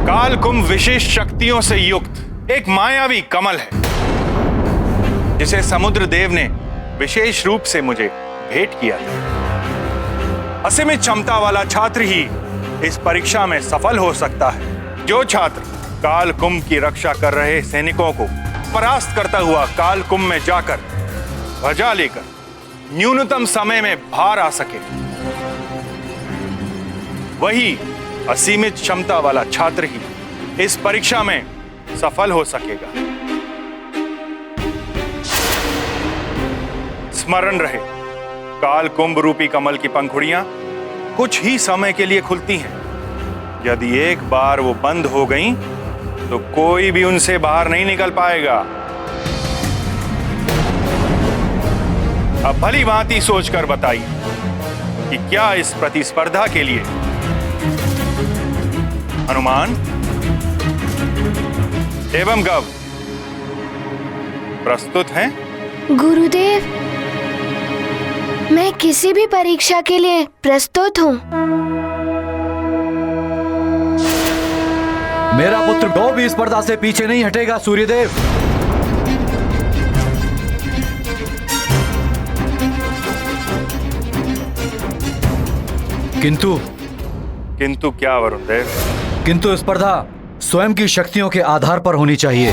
काल कुंभ विशेष शक्तियों से युक्त एक मायावी कमल है, जिसे समुद्र देव ने विशेष रूप से मुझे भेंट किया था। असीमित क्षमता वाला छात्र ही इस परीक्षा में सफल हो सकता है। जो छात्र काल कुंभ की रक्षा कर रहे सैनिकों को परास्त करता हुआ काल कुंभ में जाकर ध्वजा लेकर न्यूनतम समय में बाहर आ सके, वही असीमित क्षमता वाला छात्र ही इस परीक्षा में सफल हो सकेगा। स्मरण रहे, काल कुंभ रूपी कमल की पंखुड़ियां कुछ ही समय के लिए खुलती हैं। यदि एक बार वो बंद हो गईं, तो कोई भी उनसे बाहर नहीं निकल पाएगा। अब भली भांति सोचकर बताइए कि क्या इस प्रतिस्पर्धा के लिए हनुमान एवं गव प्रस्तुत हैं? गुरुदेव, मैं किसी भी परीक्षा के लिए प्रस्तुत हूँ। मेरा पुत्र गौ भी स्पर्धा से पीछे नहीं हटेगा सूर्यदेव। किंतु क्या वरुण देव? किंतु स्पर्धा स्वयं की शक्तियों के आधार पर होनी चाहिए।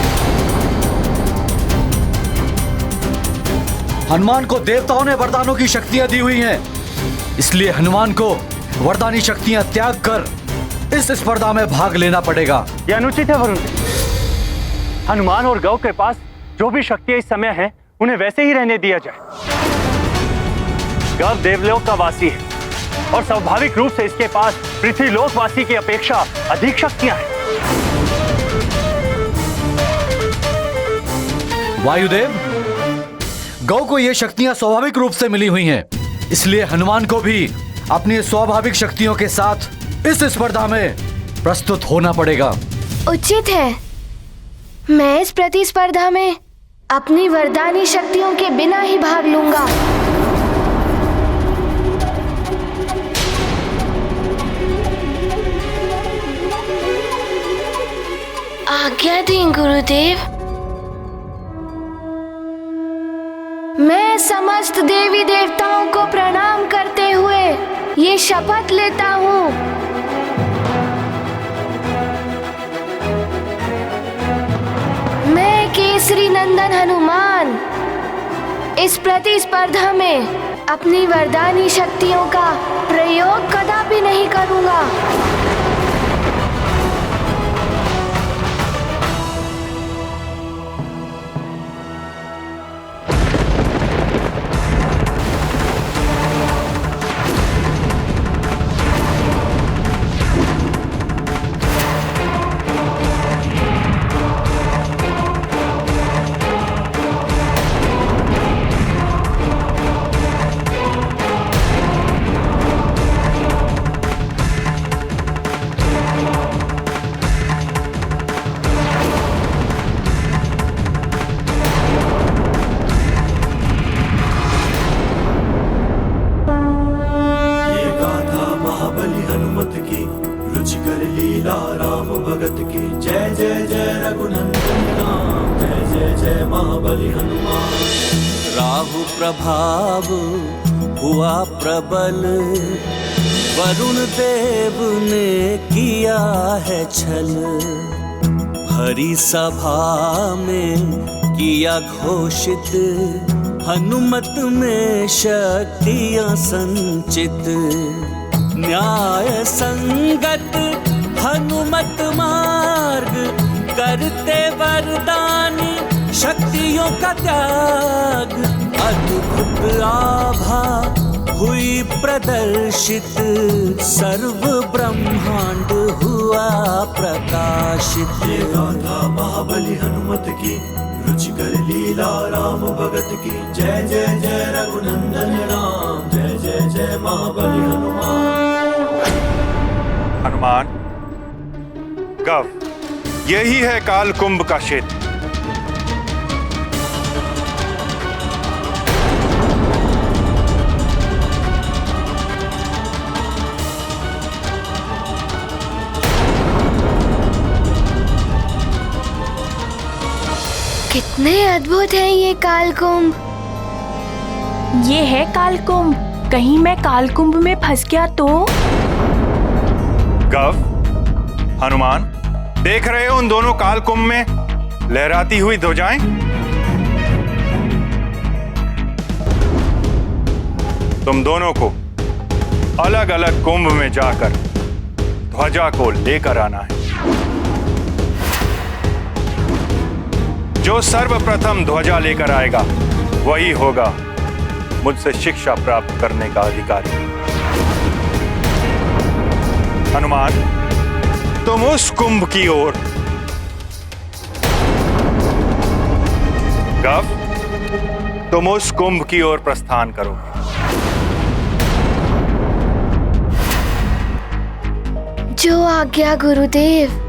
हनुमान को देवताओं ने वरदानों की शक्तियां दी हुई हैं, इसलिए हनुमान को वरदानी शक्तियां त्याग कर इस स्पर्धा में भाग लेना पड़ेगा। यह अनुचित है वरुण देव। हनुमान और गौ के पास जो भी शक्तियां इस समय हैं, उन्हें वैसे ही रहने दिया जाए। गौ देवलोक का वासी है और स्वाभाविक रूप से इसके पास पृथ्वीलोक वासी की अपेक्षा अधिक शक्तियां हैं। वायुदेव, गौ को ये शक्तियां स्वाभाविक रूप से मिली हुई हैं, इसलिए हनुमान को भी अपनी स्वाभाविक शक्तियों के साथ इस स्पर्धा में प्रस्तुत होना पड़ेगा। उचित है। मैं इस प्रतिस्पर्धा में अपनी वरदानी शक्तियों के बिना ही भाग लूंगा। आज्ञा दें गुरुदेव। मैं समस्त देवी देवताओं को प्रणाम करते हुए ये शपथ लेता हूँ, मैं केसरी नंदन हनुमान इस प्रतिस्पर्धा में अपनी वरदानी शक्तियों का प्रयोग कदापि नहीं करूँगा। राहु प्रभाव हुआ प्रबल, वरुण देव ने किया है छल। भरी सभा में किया घोषित, हनुमत में शक्तियां संचित। न्याय संगत हनुमत मार्ग, करते वरदानी शक्तियों का त्याग। अद्भुत आभा हुई प्रदर्शित, सर्व ब्रह्मांड हुआ प्रकाशित। ये गाथा महाबली हनुमत की, रुचिकर लीला राम भगत की। जय जय जय रघुनंदन राम, जय जय जय महाबली हनुमान। हनुमान, गव, यही है काल कुंभ का क्षेत्र। कितने अद्भुत हैं ये कालकुंभ। ये है कालकुंभ। कहीं मैं कालकुंभ में फंस गया तो? गव, हनुमान, देख रहे हो उन दोनों कालकुंभ में लहराती हुई ध्वजाएं? तुम दोनों को अलग अलग कुंभ में जाकर ध्वजा को लेकर आना है। जो सर्वप्रथम ध्वजा लेकर आएगा वही होगा मुझसे शिक्षा प्राप्त करने का अधिकारी। हनुमान, तुम उस कुंभ की ओर, गव, तुम उस कुंभ की ओर प्रस्थान करोगे। जो आज्ञा गुरुदेव।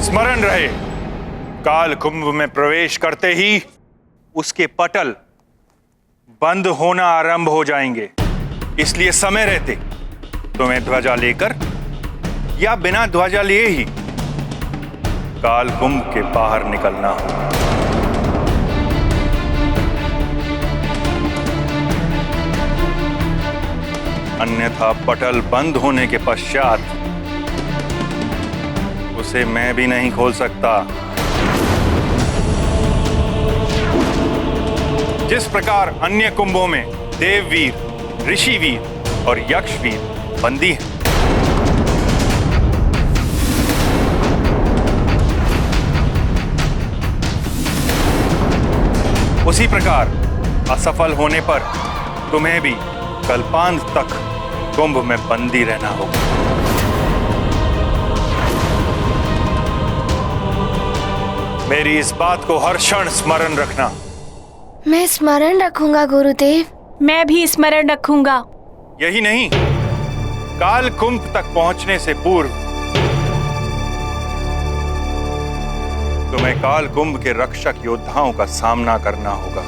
स्मरण रहे, काल कुंभ में प्रवेश करते ही उसके पटल बंद होना आरंभ हो जाएंगे। इसलिए समय रहते तुम्हें ध्वजा लेकर या बिना ध्वजा लिए ही काल कुंभ के बाहर निकलना हो। अन्यथा पटल बंद होने के पश्चात उसे मैं भी नहीं खोल सकता। जिस प्रकार अन्य कुंभों में देववीर, ऋषिवीर और यक्षवीर बंदी हैं, उसी प्रकार असफल होने पर तुम्हें भी कल्पांत तक कुंभ में बंदी रहना होगा। मेरी इस बात को हर क्षण स्मरण रखना। मैं स्मरण रखूंगा गुरुदेव। मैं भी स्मरण रखूंगा। यही नहीं, काल कुंभ तक पहुंचने से पूर्व तुम्हें काल कुंभ के रक्षक योद्धाओं का सामना करना होगा।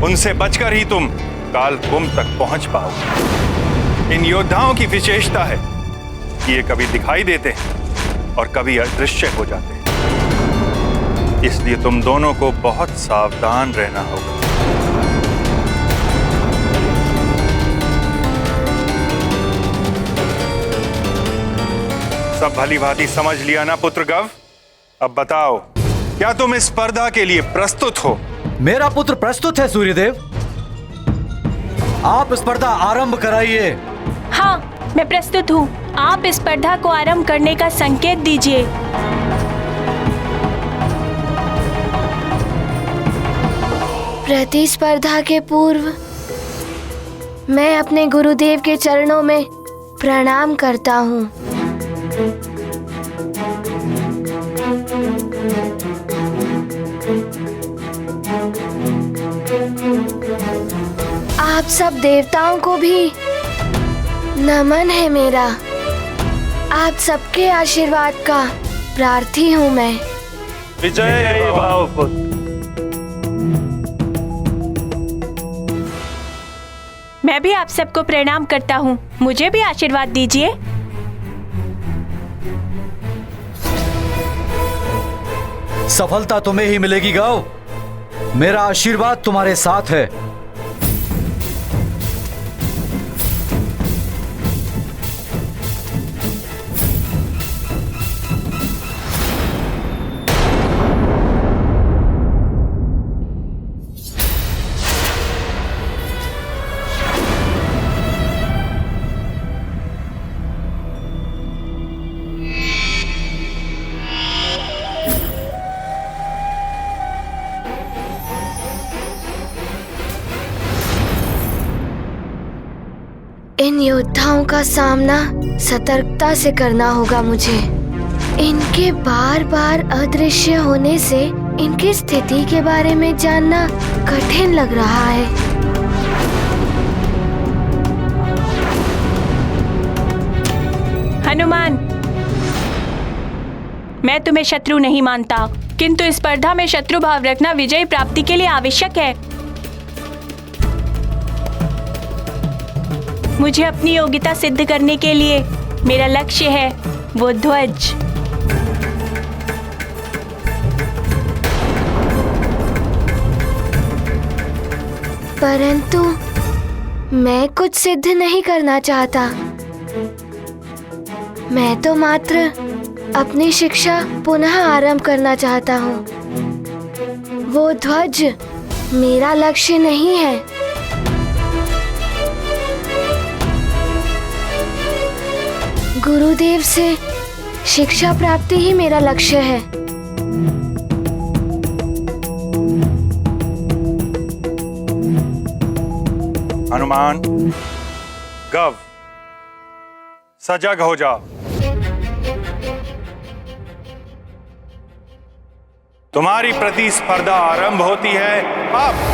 उनसे बचकर ही तुम काल कुंभ तक पहुंच पाओगे। इन योद्धाओं की विशेषता है कि ये कभी दिखाई देते हैं और कभी अदृश्य हो जाते हैं। इसलिए तुम दोनों को बहुत सावधान रहना होगा। सब भली भांति समझ लिया ना पुत्र गव? अब बताओ, क्या तुम इस स्पर्धा के लिए प्रस्तुत हो? मेरा पुत्र प्रस्तुत है सूर्यदेव। आप स्पर्धा आरंभ कराइए। हाँ, मैं प्रस्तुत हूँ। आप इस स्पर्धा को आरंभ करने का संकेत दीजिए। प्रतिस्पर्धा के पूर्व मैं अपने गुरुदेव के चरणों में प्रणाम करता हूँ। आप सब देवताओं को भी नमन है मेरा। आप सबके आशीर्वाद का प्रार्थी हूँ मैं। विजय भाव पुत्र। मैं भी आप सबको प्रणाम करता हूँ। मुझे भी आशीर्वाद दीजिए। सफलता तुम्हें ही मिलेगी गौ। मेरा आशीर्वाद तुम्हारे साथ है। इन योद्धाओं का सामना सतर्कता से करना होगा मुझे। इनके बार बार अदृश्य होने से इनकी स्थिति के बारे में जानना कठिन लग रहा है। हनुमान, मैं तुम्हें शत्रु नहीं मानता, किंतु इस स्पर्धा में शत्रु भाव रखना विजय प्राप्ति के लिए आवश्यक है। मुझे अपनी योग्यता सिद्ध करने के लिए मेरा लक्ष्य है वो ध्वज। परंतु मैं कुछ सिद्ध नहीं करना चाहता। मैं तो मात्र अपनी शिक्षा पुनः आरंभ करना चाहता हूँ। वो ध्वज मेरा लक्ष्य नहीं है। गुरुदेव से शिक्षा प्राप्ति ही मेरा लक्ष्य है। हनुमान, गव, सजग हो जाओ। तुम्हारी प्रतिस्पर्धा आरंभ होती है अब।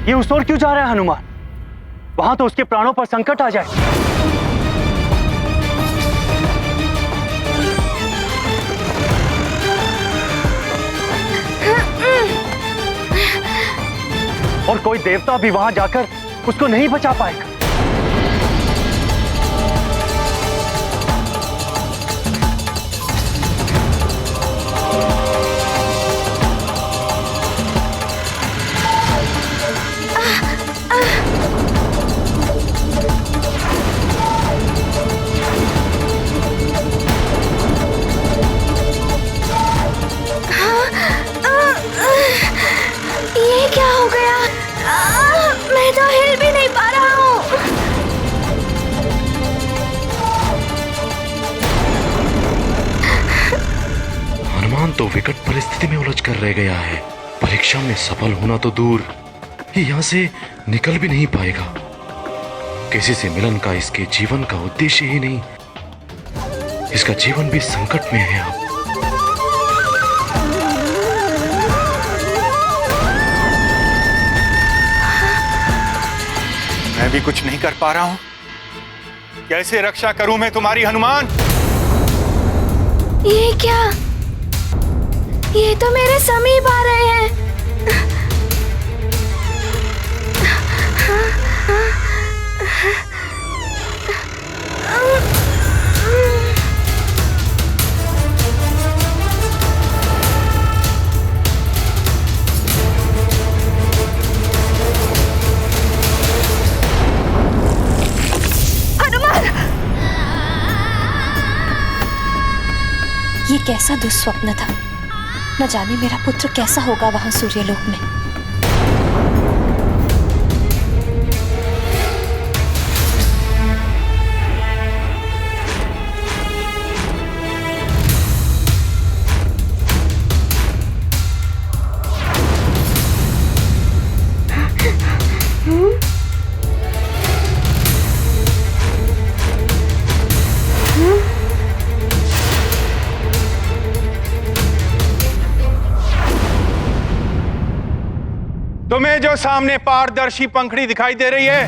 ये उस ओर क्यों जा रहा है हनुमान? वहां तो उसके प्राणों पर संकट आ जाए। और कोई देवता भी वहां जाकर उसको नहीं बचा पाएगा। ये क्या हो गया? मैं तो हिल भी नहीं पा रहा हूँ। हनुमान तो विकट परिस्थिति में उलझ कर रह गया है। परीक्षा में सफल होना तो दूर, ये यहाँ से निकल भी नहीं पाएगा। किसी से मिलन का इसके जीवन का उद्देश्य ही नहीं। इसका जीवन भी संकट में है अब। मैं भी कुछ नहीं कर पा रहा हूं। कैसे रक्षा करूं मैं तुम्हारी, हनुमान? ये क्या? ये तो मेरे समीप आ रहे हैं। ये कैसा दुस्वप्न था। न जाने मेरा पुत्र कैसा होगा वहां सूर्यलोक में। तुम्हें जो सामने पारदर्शी पंखड़ी दिखाई दे रही है,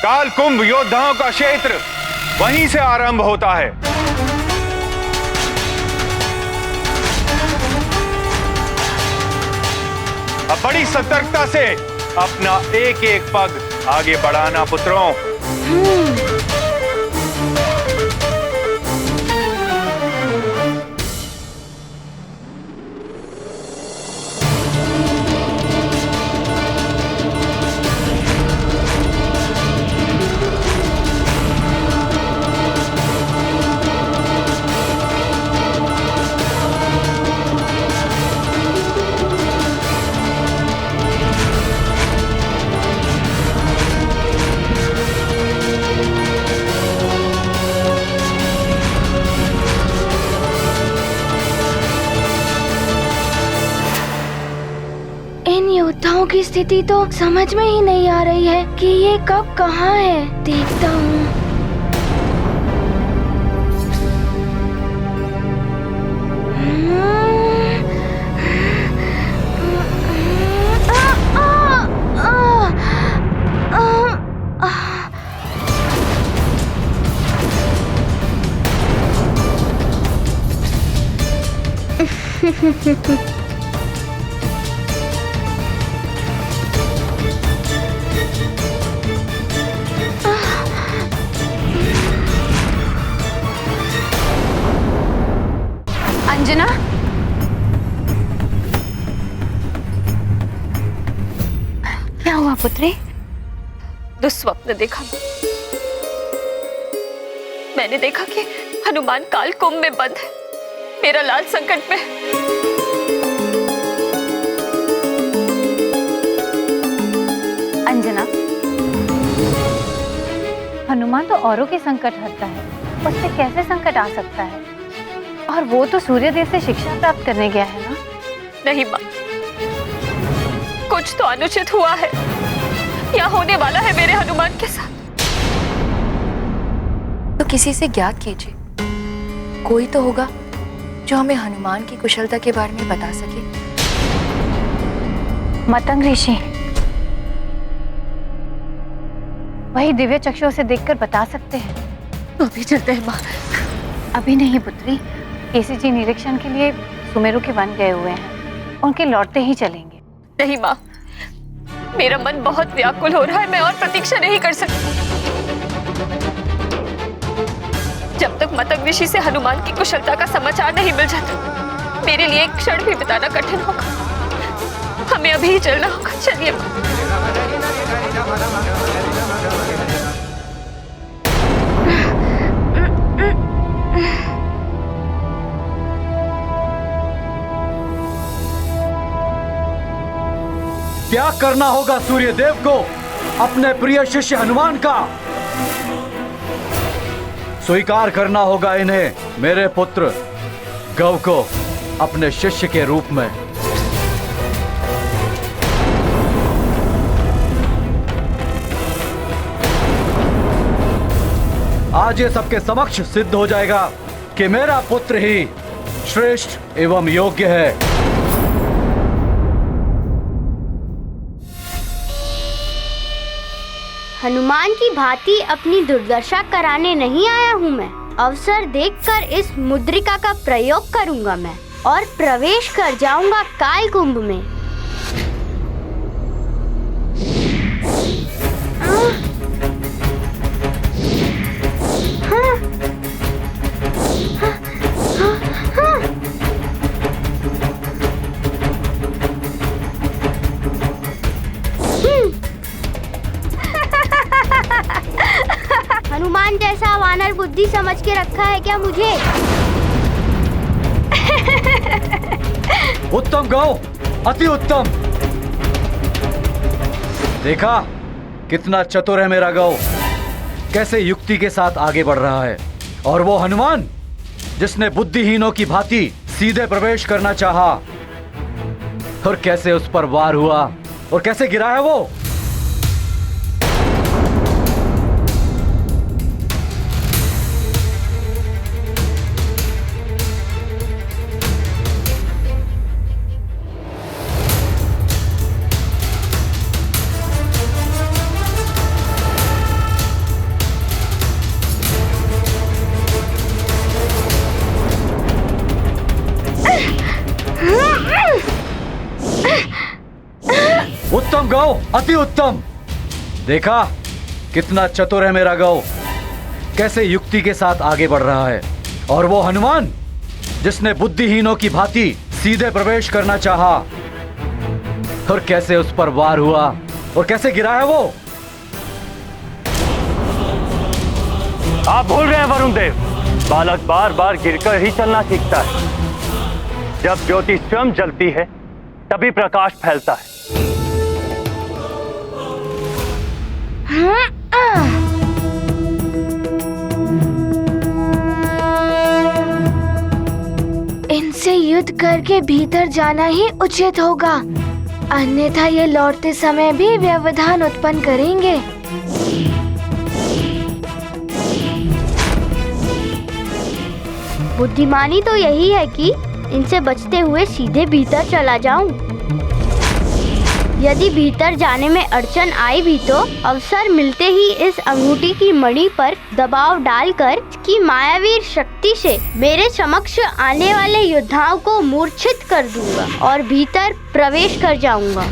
काल कुंभ योद्धाओं का क्षेत्र वहीं से आरंभ होता है। अब बड़ी सतर्कता से अपना एक एक पग आगे बढ़ाना पुत्रों। इन योद्धाओं की स्थिति तो समझ में ही नहीं आ रही है कि ये कब कहाँ है। देखता हूँ। अंजना, क्या हुआ पुत्री? दुस्वप्न देखा। मैंने देखा कि हनुमान काल कुंभ में बंद है। मेरा लाल संकट में। अंजना, हनुमान तो औरों के संकट हरता है, उस पे कैसे संकट आ सकता है? और वो तो सूर्यदेव से शिक्षा प्राप्त करने गया है ना? नहीं माँ, कुछ तो अनुचित हुआ है या होने वाला है मेरे हनुमान के साथ। तो किसी से ज्ञात कीजिए, कोई तो होगा जो हमें हनुमान की कुशलता के बारे में बता सके। मतंग ऋषि, वही दिव्य चक्षुओं से देखकर बता सकते हैं। तो अभी चलते हैं माँ। अभी नहीं पुत्री, केसी जी निरीक्षण के लिए सुमेरु के वन गए हुए हैं, उनके लौटते ही चलेंगे। नहीं माँ, मेरा मन बहुत व्याकुल हो रहा है। मैं और प्रतीक्षा नहीं कर सकती। जब तक मतंग ऋषि से हनुमान की कुशलता का समाचार नहीं मिल जाता, मेरे लिए एक क्षण भी बिताना कठिन होगा। हमें अभी ही चलना होगा। चलिए माँ। त्याग करना होगा सूर्यदेव को अपने प्रिय शिष्य हनुमान का। स्वीकार करना होगा इन्हें, मेरे पुत्र गौ को अपने शिष्य के रूप में। आज ये सबके समक्ष सिद्ध हो जाएगा कि मेरा पुत्र ही श्रेष्ठ एवं योग्य है। हनुमान की भांति अपनी दुर्दशा कराने नहीं आया हूँ मैं। अवसर देखकर इस मुद्रिका का प्रयोग करूंगा मैं और प्रवेश कर जाऊंगा काल कुंभ में। हनुमान जैसा वानर बुद्धि समझ के रखा है क्या मुझे? उत्तम गौ, अति उत्तम। देखा कितना चतुर है मेरा गौ, कैसे युक्ति के साथ आगे बढ़ रहा है। और वो हनुमान जिसने बुद्धिहीनों की भांति सीधे प्रवेश करना चाहा, और कैसे उस पर वार हुआ और कैसे गिरा है वो। उत्तम गौ, अति उत्तम। देखा कितना चतुर है मेरा गौ, कैसे युक्ति के साथ आगे बढ़ रहा है। और वो हनुमान जिसने बुद्धिहीनों की भांति सीधे प्रवेश करना चाहा, और कैसे उस पर वार हुआ और कैसे गिरा है वो। आप भूल रहे हैं वरुण देव, बालक बार बार गिरकर ही चलना सीखता है। जब ज्योति स्वयं जलती है तभी प्रकाश फैलता है। इनसे युद्ध करके भीतर जाना ही उचित होगा। अन्यथा ये लौटते समय भी व्यवधान उत्पन्न करेंगे। बुद्धिमानी तो यही है कि इनसे बचते हुए सीधे भीतर चला जाऊं। यदि भीतर जाने में अड़चन आई भी तो अवसर मिलते ही इस अंगूठी की मणि पर दबाव डालकर की मायावी शक्ति से मेरे समक्ष आने वाले योद्धाओं को मूर्छित कर दूंगा और भीतर प्रवेश कर जाऊंगा।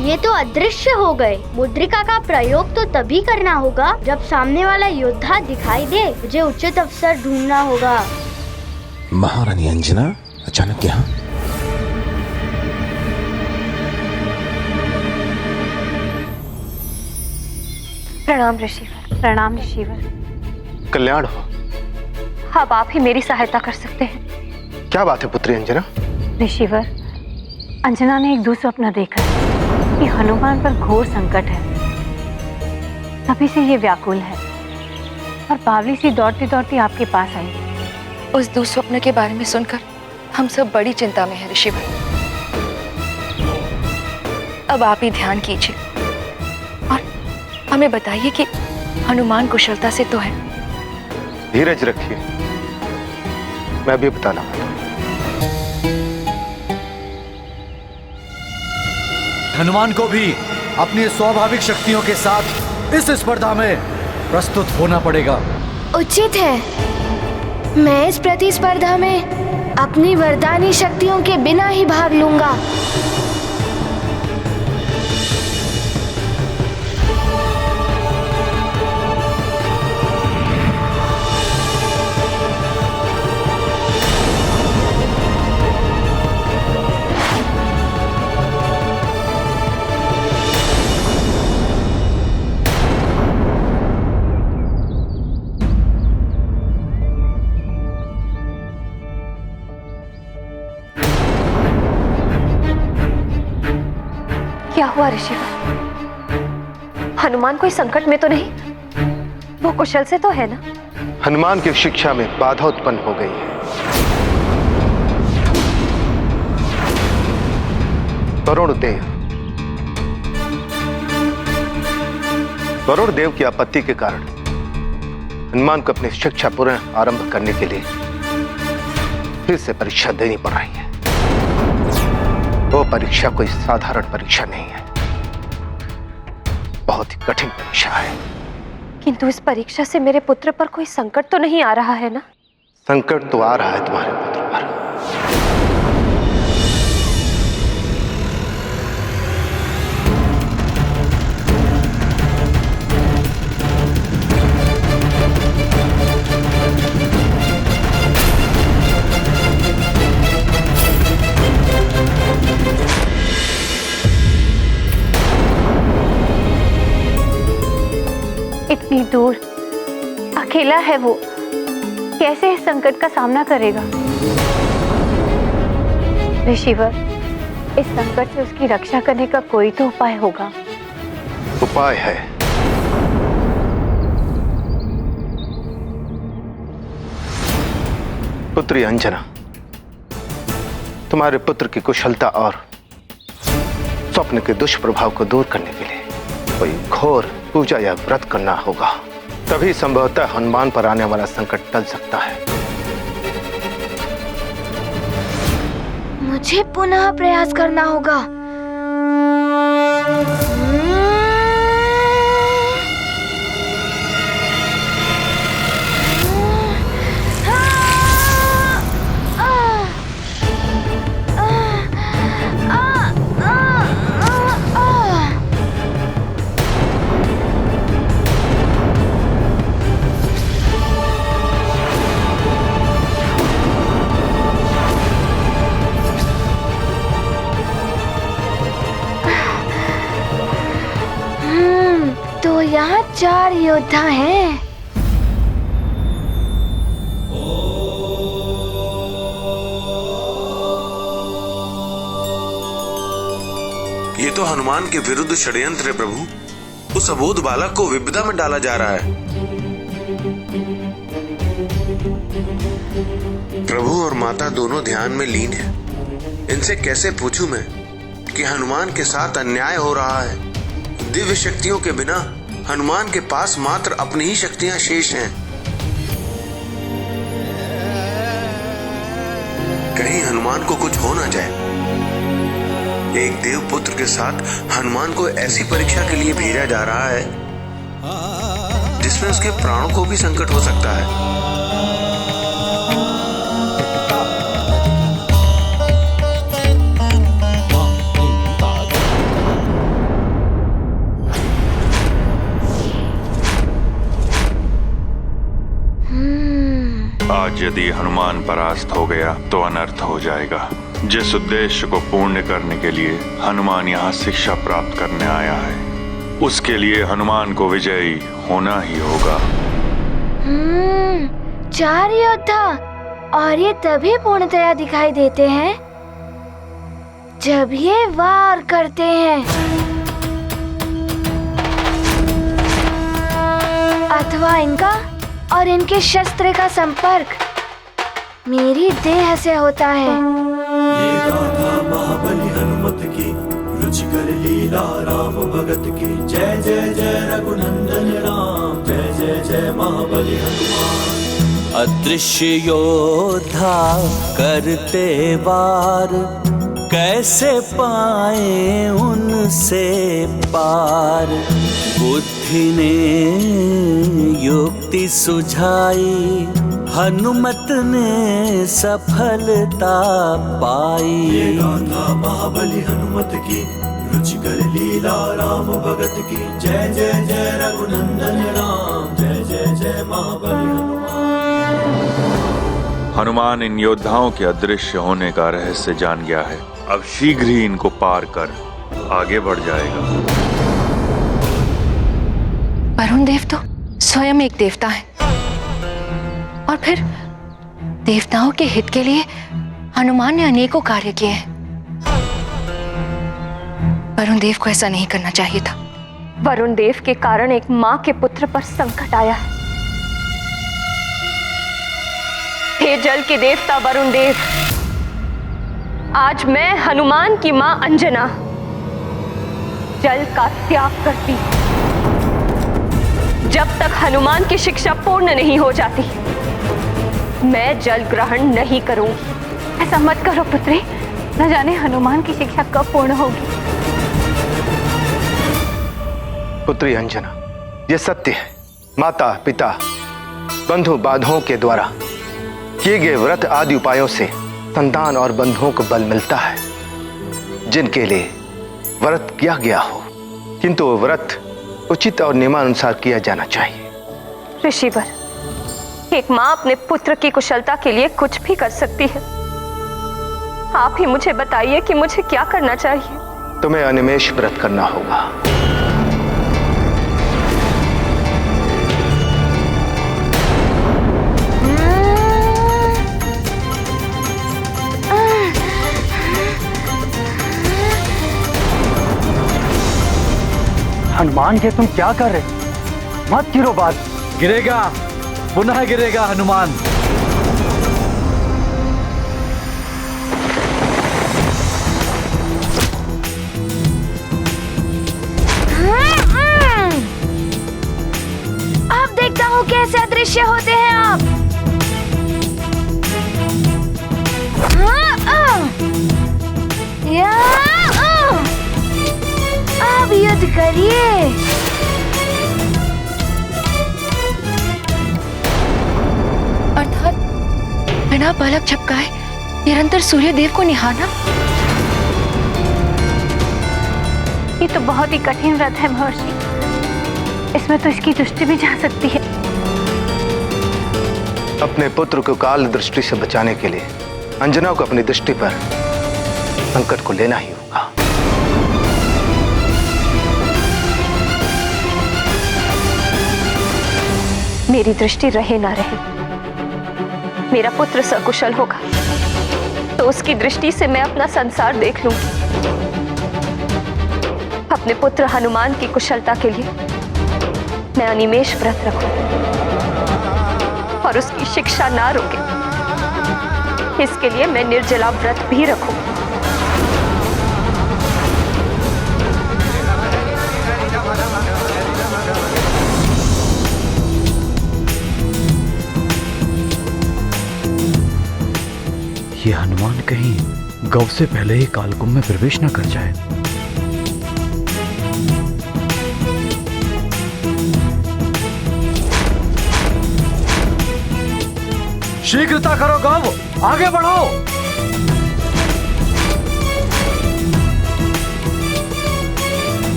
ये तो अदृश्य हो गए। मुद्रिका का प्रयोग तो तभी करना होगा जब सामने वाला योद्धा दिखाई दे। मुझे उचित अवसर ढूंढना होगा। महारानी अंजना अचानक यहाँ? प्रणाम ऋषिवर। प्रणाम ऋषिवर। कल्याण हो। अब आप ही मेरी सहायता कर सकते हैं। क्या बात है पुत्री अंजना? ऋषिवर, अंजना ने एक दुस्वप्न देखा है कि हनुमान पर घोर संकट है। तभी से ये व्याकुल है और बावली सी दौड़ती दौड़ती आपके पास आई। उस दुस्वप्न के बारे में सुनकर हम सब बड़ी चिंता में हैं ऋषिवर। अब आप ही ध्यान कीजिए और हमें बताइए कि हनुमान कुशलता से तो है। धीरज रखिए, मैं अभी बताना। हनुमान को भी अपनी स्वाभाविक शक्तियों के साथ इस स्पर्धा में प्रस्तुत होना पड़ेगा। उचित है। मैं इस प्रतिस्पर्धा में अपनी वरदानी शक्तियों के बिना ही भाग लूंगा। क्या हुआ ऋषिवर? हनुमान कोई संकट में तो नहीं? वो कुशल से तो है ना? हनुमान की शिक्षा में बाधा उत्पन्न हो गई है। वरुण देव की आपत्ति के कारण हनुमान को अपनी शिक्षा पुनः आरंभ करने के लिए फिर से परीक्षा देनी पड़ रही है। वो परीक्षा कोई साधारण परीक्षा नहीं है, बहुत ही कठिन परीक्षा है। किंतु इस परीक्षा से मेरे पुत्र पर कोई संकट तो नहीं आ रहा है ना? संकट तो आ रहा है तुम्हारे पुत्र पर। इतनी दूर अकेला है वो, कैसे इस संकट का सामना करेगा? ऋषिवर, इस संकट से उसकी रक्षा करने का कोई तो उपाय होगा। उपाय है। पुत्री अंजना, तुम्हारे पुत्र की कुशलता और स्वप्न के दुष्प्रभाव को दूर करने के लिए कोई घोर पूजा या व्रत करना होगा, तभी संभवतः हनुमान पर आने वाला संकट टल सकता है। मुझे पुनः प्रयास करना होगा। तो यहाँ 4 योद्धा हैं। तो हनुमान के विरुद्ध षड्यंत्र है प्रभु। उस अबोध बालक को विपदा में डाला जा रहा है। प्रभु और माता दोनों ध्यान में लीन हैं। इनसे कैसे पूछूं मैं कि हनुमान के साथ अन्याय हो रहा है। दिव्य शक्तियों के बिना हनुमान के पास मात्र अपनी ही शक्तियां शेष हैं। कहीं हनुमान को कुछ हो ना जाए। एक देव पुत्र के साथ हनुमान को ऐसी परीक्षा के लिए भेजा जा रहा है जिसमें उसके प्राणों को भी संकट हो सकता है। आज यदि हनुमान परास्त हो गया तो अनर्थ हो जाएगा। जिस उद्देश्य को पूर्ण करने के लिए हनुमान यहाँ शिक्षा प्राप्त करने आया है, उसके लिए हनुमान को विजयी होना ही होगा। 4 योद्धा, और ये तभी पूर्णतया दिखाई देते हैं जब ये वार करते हैं, अथवा इनका और इनके शस्त्र का संपर्क मेरी देह से होता है। ये गाथा महाबली हनुमत की, रुचिकर लीला राम भगत की। जय जय जय रघुनंदन राम, जय जय जय महाबली हनुमान। अदृश्य योद्धा करते वार, कैसे पाए उनसे पार। बुद्धि ने युक्ति सुझाई, हनुमत ने सफलता पाई। ये गाथा महाबली हनुमत की, रुचिकर लीला राम भगत की। जय जय जय रघुनंदन राम, जय जय जय महाबली हनुमान। हनुमान इन योद्धाओं के अदृश्य होने का रहस्य जान गया है। अब शीघ्र ही इनको पार कर आगे बढ़ जाएगा। वरुण देव तो स्वयं एक देवता है, और फिर देवताओं के हित के लिए हनुमान ने अनेकों कार्य किए हैं। वरुण देव को ऐसा नहीं करना चाहिए था। वरुण देव के कारण एक माँ के पुत्र पर संकट आया है। हे जल के देवता वरुण देव, आज मैं हनुमान की माँ अंजना जल का त्याग करती। जब तक हनुमान की शिक्षा पूर्ण नहीं हो जाती, मैं जल ग्रहण नहीं करूंगी। ऐसा मत करो पुत्री, न जाने हनुमान की शिक्षा कब पूर्ण होगी। पुत्री अंजना, ये सत्य है। माता पिता बंधु बांधवों के द्वारा किए गए व्रत आदि उपायों से संतान और बंधुओं को बल मिलता है, जिनके लिए व्रत किया गया हो, किंतु वो व्रत उचित और नियमानुसार किया जाना चाहिए। ऋषिवर, एक माँ अपने पुत्र की कुशलता के लिए कुछ भी कर सकती है। आप ही मुझे बताइए कि मुझे क्या करना चाहिए। तुम्हें अनिमेष व्रत करना होगा। हनुमान जी तुम क्या कर रहे? मत गिरो बात। गिरेगा, पुनः गिरेगा हनुमान। अब देखता हूँ कैसे अदृश्य होते हैं आप। अब युद्ध करिए। अर्थात बिना पलक झपकाए निरंतर सूर्य देव को निहारना। ये तो बहुत ही कठिन व्रत है महर्षि, इसमें तो इसकी दृष्टि भी जा सकती है। अपने पुत्र को काल दृष्टि से बचाने के लिए अंजना को अपनी दृष्टि पर संकट को लेना ही होगा। मेरी दृष्टि रहे ना रहे, मेरा पुत्र सकुशल होगा तो उसकी दृष्टि से मैं अपना संसार देख लूंगी। अपने पुत्र हनुमान की कुशलता के लिए मैं अनिमेष व्रत रखूं और उसकी शिक्षा ना रोके, इसके लिए मैं निर्जला व्रत भी रखूं। ये हनुमान कहीं गौ से पहले ही कालकुंभ में प्रवेश न कर जाए। शीघ्रता करो गौ, आगे बढ़ो।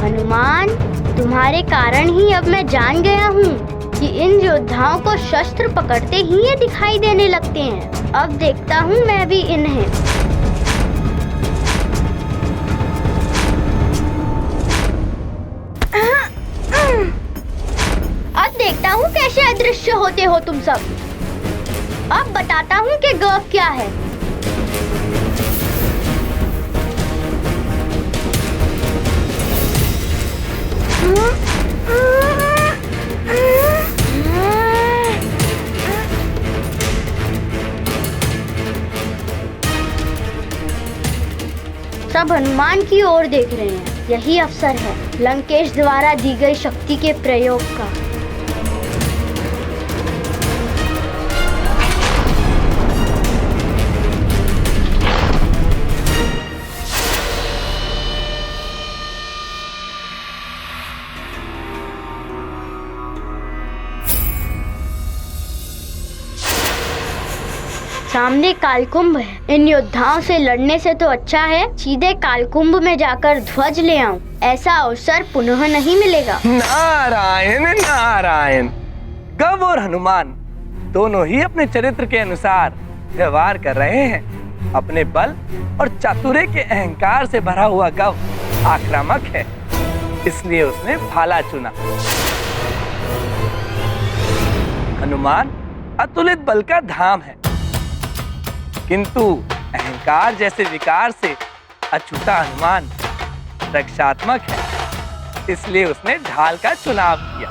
हनुमान, तुम्हारे कारण ही अब मैं जान गया हूँ कि इन योद्धाओं को शस्त्र पकड़ते ही ये दिखाई देने लगते हैं। अब देखता हूँ मैं भी इन्हें। अब देखता हूँ कैसे अदृश्य होते हो तुम सब। अब बताता हूँ कि गौ क्या है। सब हनुमान की ओर देख रहे हैं। यही अवसर है लंकेश द्वारा दी गई शक्ति के प्रयोग का। सामने कालकुंभ है। इन योद्धाओं से लड़ने से तो अच्छा है सीधे कालकुंभ में जाकर ध्वज ले आऊं। ऐसा अवसर पुनः नहीं मिलेगा। नारायण नारायण। गौ और हनुमान दोनों ही अपने चरित्र के अनुसार व्यवहार कर रहे हैं। अपने बल और चातुर्य के अहंकार से भरा हुआ गौ आक्रामक है, इसलिए उसने भाला चुना। हनुमान अतुलित बल का धाम है, किंतु अहंकार जैसे विकार से अछूता हनुमान रक्षात्मक है, इसलिए उसने ढाल का चुनाव किया।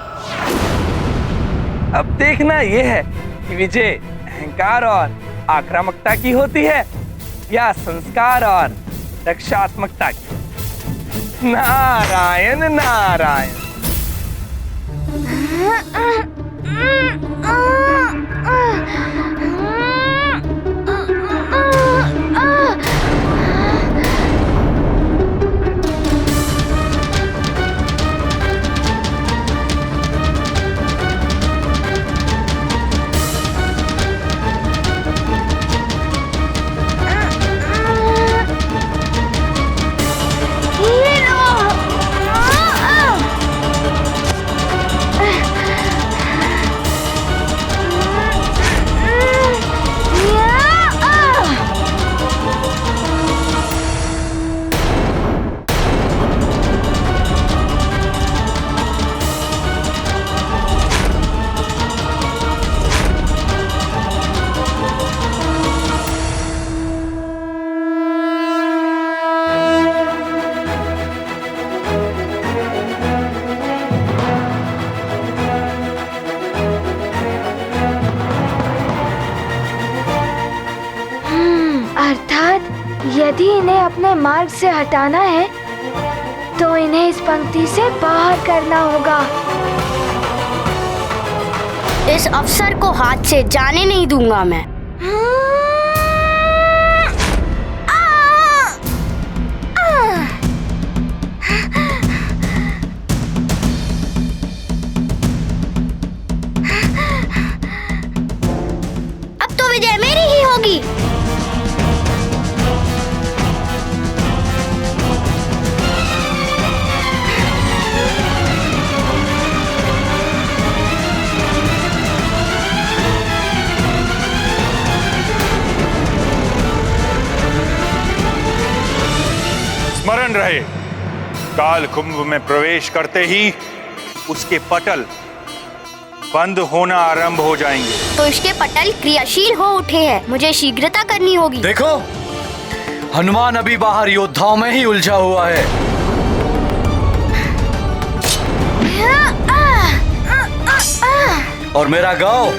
अब देखना यह है कि विजय अहंकार और आक्रामकता की होती है या संस्कार और रक्षात्मकता की। नारायण नारायण। यदि इन्हें अपने मार्ग से हटाना है तो इन्हें इस पंक्ति से बाहर करना होगा। इस अवसर को हाथ से जाने नहीं दूंगा मैं। अब तो विजय मेरी ही होगी। स्मरण रहे, काल कुंभ में प्रवेश करते ही उसके पटल बंद होना आरंभ हो जाएंगे। तो इसके पटल क्रियाशील हो उठे हैं, मुझे शीघ्रता करनी होगी। देखो, हनुमान अभी बाहर योद्धाओं में ही उलझा हुआ है। और मेरा गांव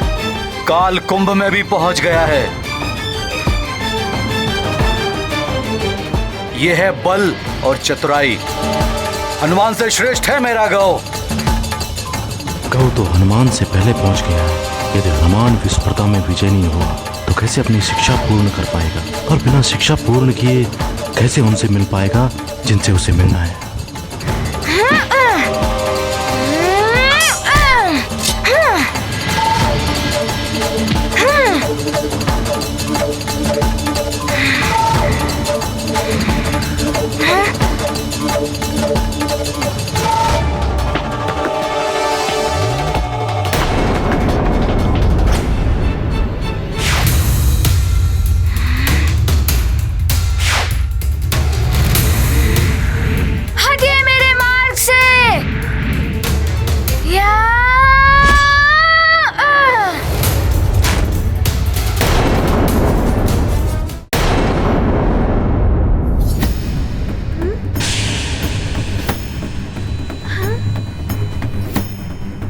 काल कुंभ में भी पहुंच गया है। यह है बल और चतुराई। हनुमान से श्रेष्ठ है मेरा गांव। गौ तो हनुमान से पहले पहुंच गया है। यदि हनुमान विस्पर्धा में विजय नहीं हुआ तो कैसे अपनी शिक्षा पूर्ण कर पाएगा, और बिना शिक्षा पूर्ण किए कैसे उनसे मिल पाएगा जिनसे उसे मिलना है।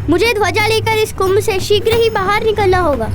मुझे ध्वजा लेकर इस कुंभ से शीघ्र ही बाहर निकलना होगा।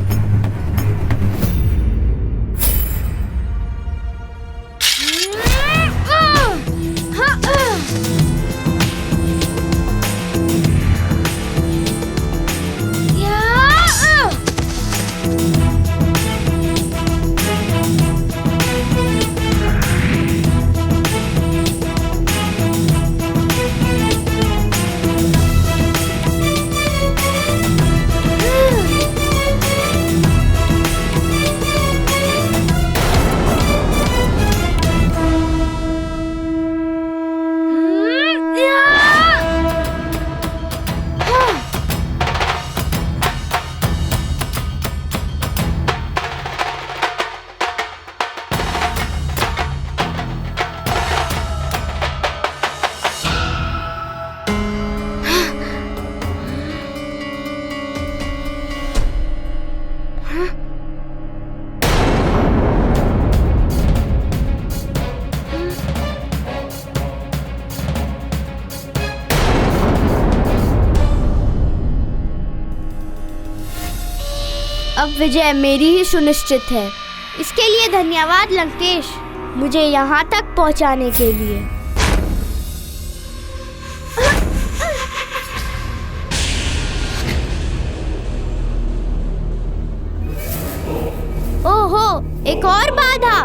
अब विजय मेरी ही सुनिश्चित है। इसके लिए धन्यवाद लंकेश, मुझे यहाँ तक पहुँचाने के लिए। ओहो, एक और बाधा।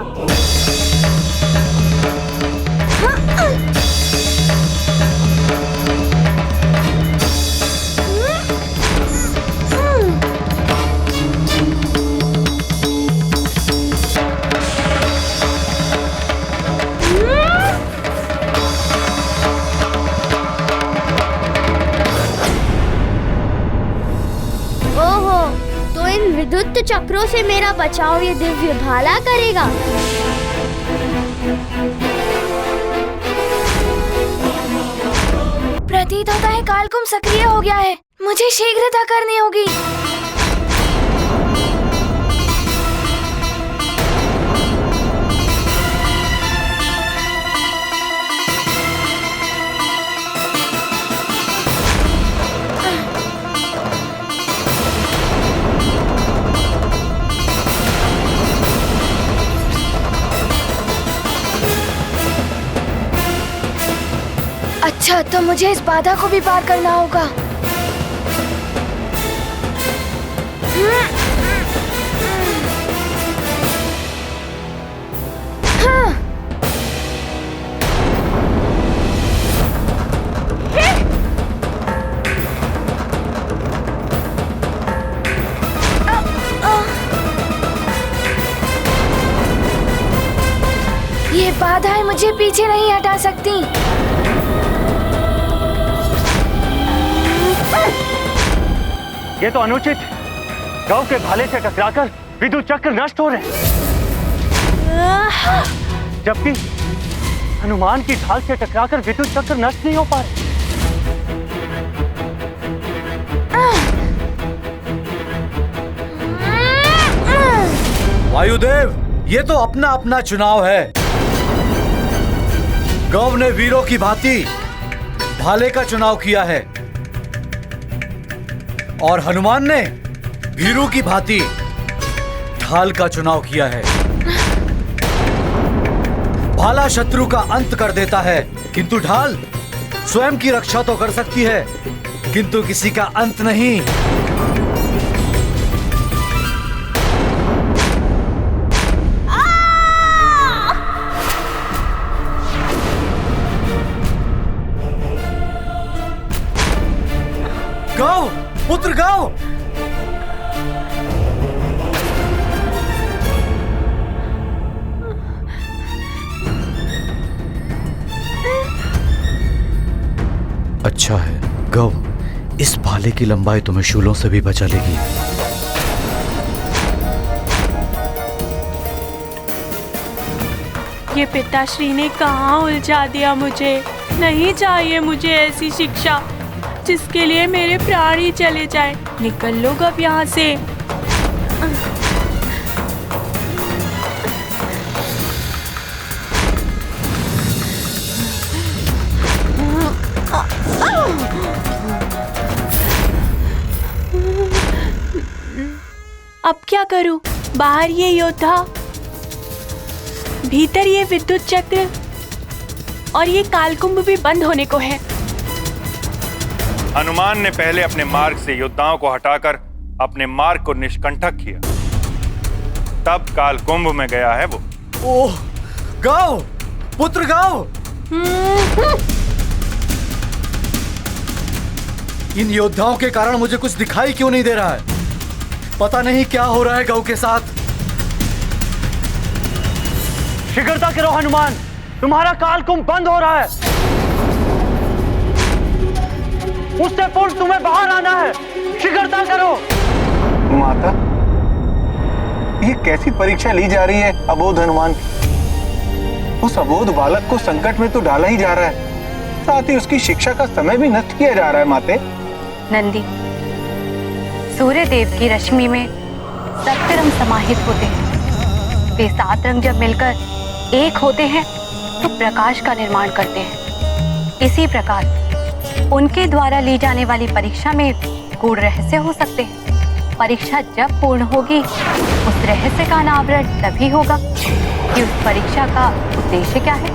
विद्युत चक्रों से मेरा बचाव ये दिव्य भाला करेगा। प्रतीत होता है कालकुंभ सक्रिय हो गया है। मुझे शीघ्रता करनी होगी। अच्छा, तो मुझे इस बाधा को भी पार करना होगा। हाँ। ये बाधाएं मुझे पीछे नहीं हटा सकती। ये तो अनुचित है। गौ के भाले से टकराकर विद्युत चक्र नष्ट हो रहे हैं, जबकि हनुमान की ढाल से टकराकर विद्युत चक्र नष्ट नहीं हो पा रहे। वायुदेव, ये तो अपना अपना चुनाव है। गौ ने वीरों की भांति भाले का चुनाव किया है और हनुमान ने भीरू की भांति ढाल का चुनाव किया है। भाला शत्रु का अंत कर देता है, किंतु ढाल स्वयं की रक्षा तो कर सकती है, किंतु किसी का अंत नहीं। गौ, पुत्र गौ, अच्छा है गौ, इस भाले की लंबाई तुम्हें शूलों से भी बचा लेगी। ये पिताश्री ने कहाँ उलझा दिया मुझे। नहीं चाहिए मुझे ऐसी शिक्षा जिसके लिए मेरे प्राण ही चले जाए। निकल लो अब यहाँ से। अब क्या करूं? बाहर ये योद्धा, भीतर ये विद्युत चक्र और ये कालकुंभ भी बंद होने को है। हनुमान ने पहले अपने मार्ग से योद्धाओं को हटाकर अपने मार्ग को निष्कंटक किया, तब कालकुंभ में गया है वो। ओह गौ, पुत्र गौ, इन योद्धाओं के कारण मुझे कुछ दिखाई क्यों नहीं दे रहा है? पता नहीं क्या हो रहा है गौ के साथ। शीघ्रता करो हनुमान, तुम्हारा कालकुंभ बंद हो रहा है। उससे पूर्व तुम्हें बाहर आना है। शीघ्रता करो। माता, ये कैसी परीक्षा ली जा रही है अबोध हनुमान? उस अबोध बालक को संकट में तो डाला ही जा रहा है, साथ ही उसकी शिक्षा का समय भी नष्ट किया जा रहा है। माते, नंदी, सूर्य देव की रश्मि में सप्त रंग समाहित होते हैं। वे 7 रंग जब मिलकर एक होते हैं तो प्रकाश का निर्माण करते हैं। इसी प्रकार उनके द्वारा ली जाने वाली परीक्षा में गूढ़ रहस्य हो सकते हैं। परीक्षा जब पूर्ण होगी उस रहस्य का अनावरण तभी होगा कि उस परीक्षा का उद्देश्य क्या है।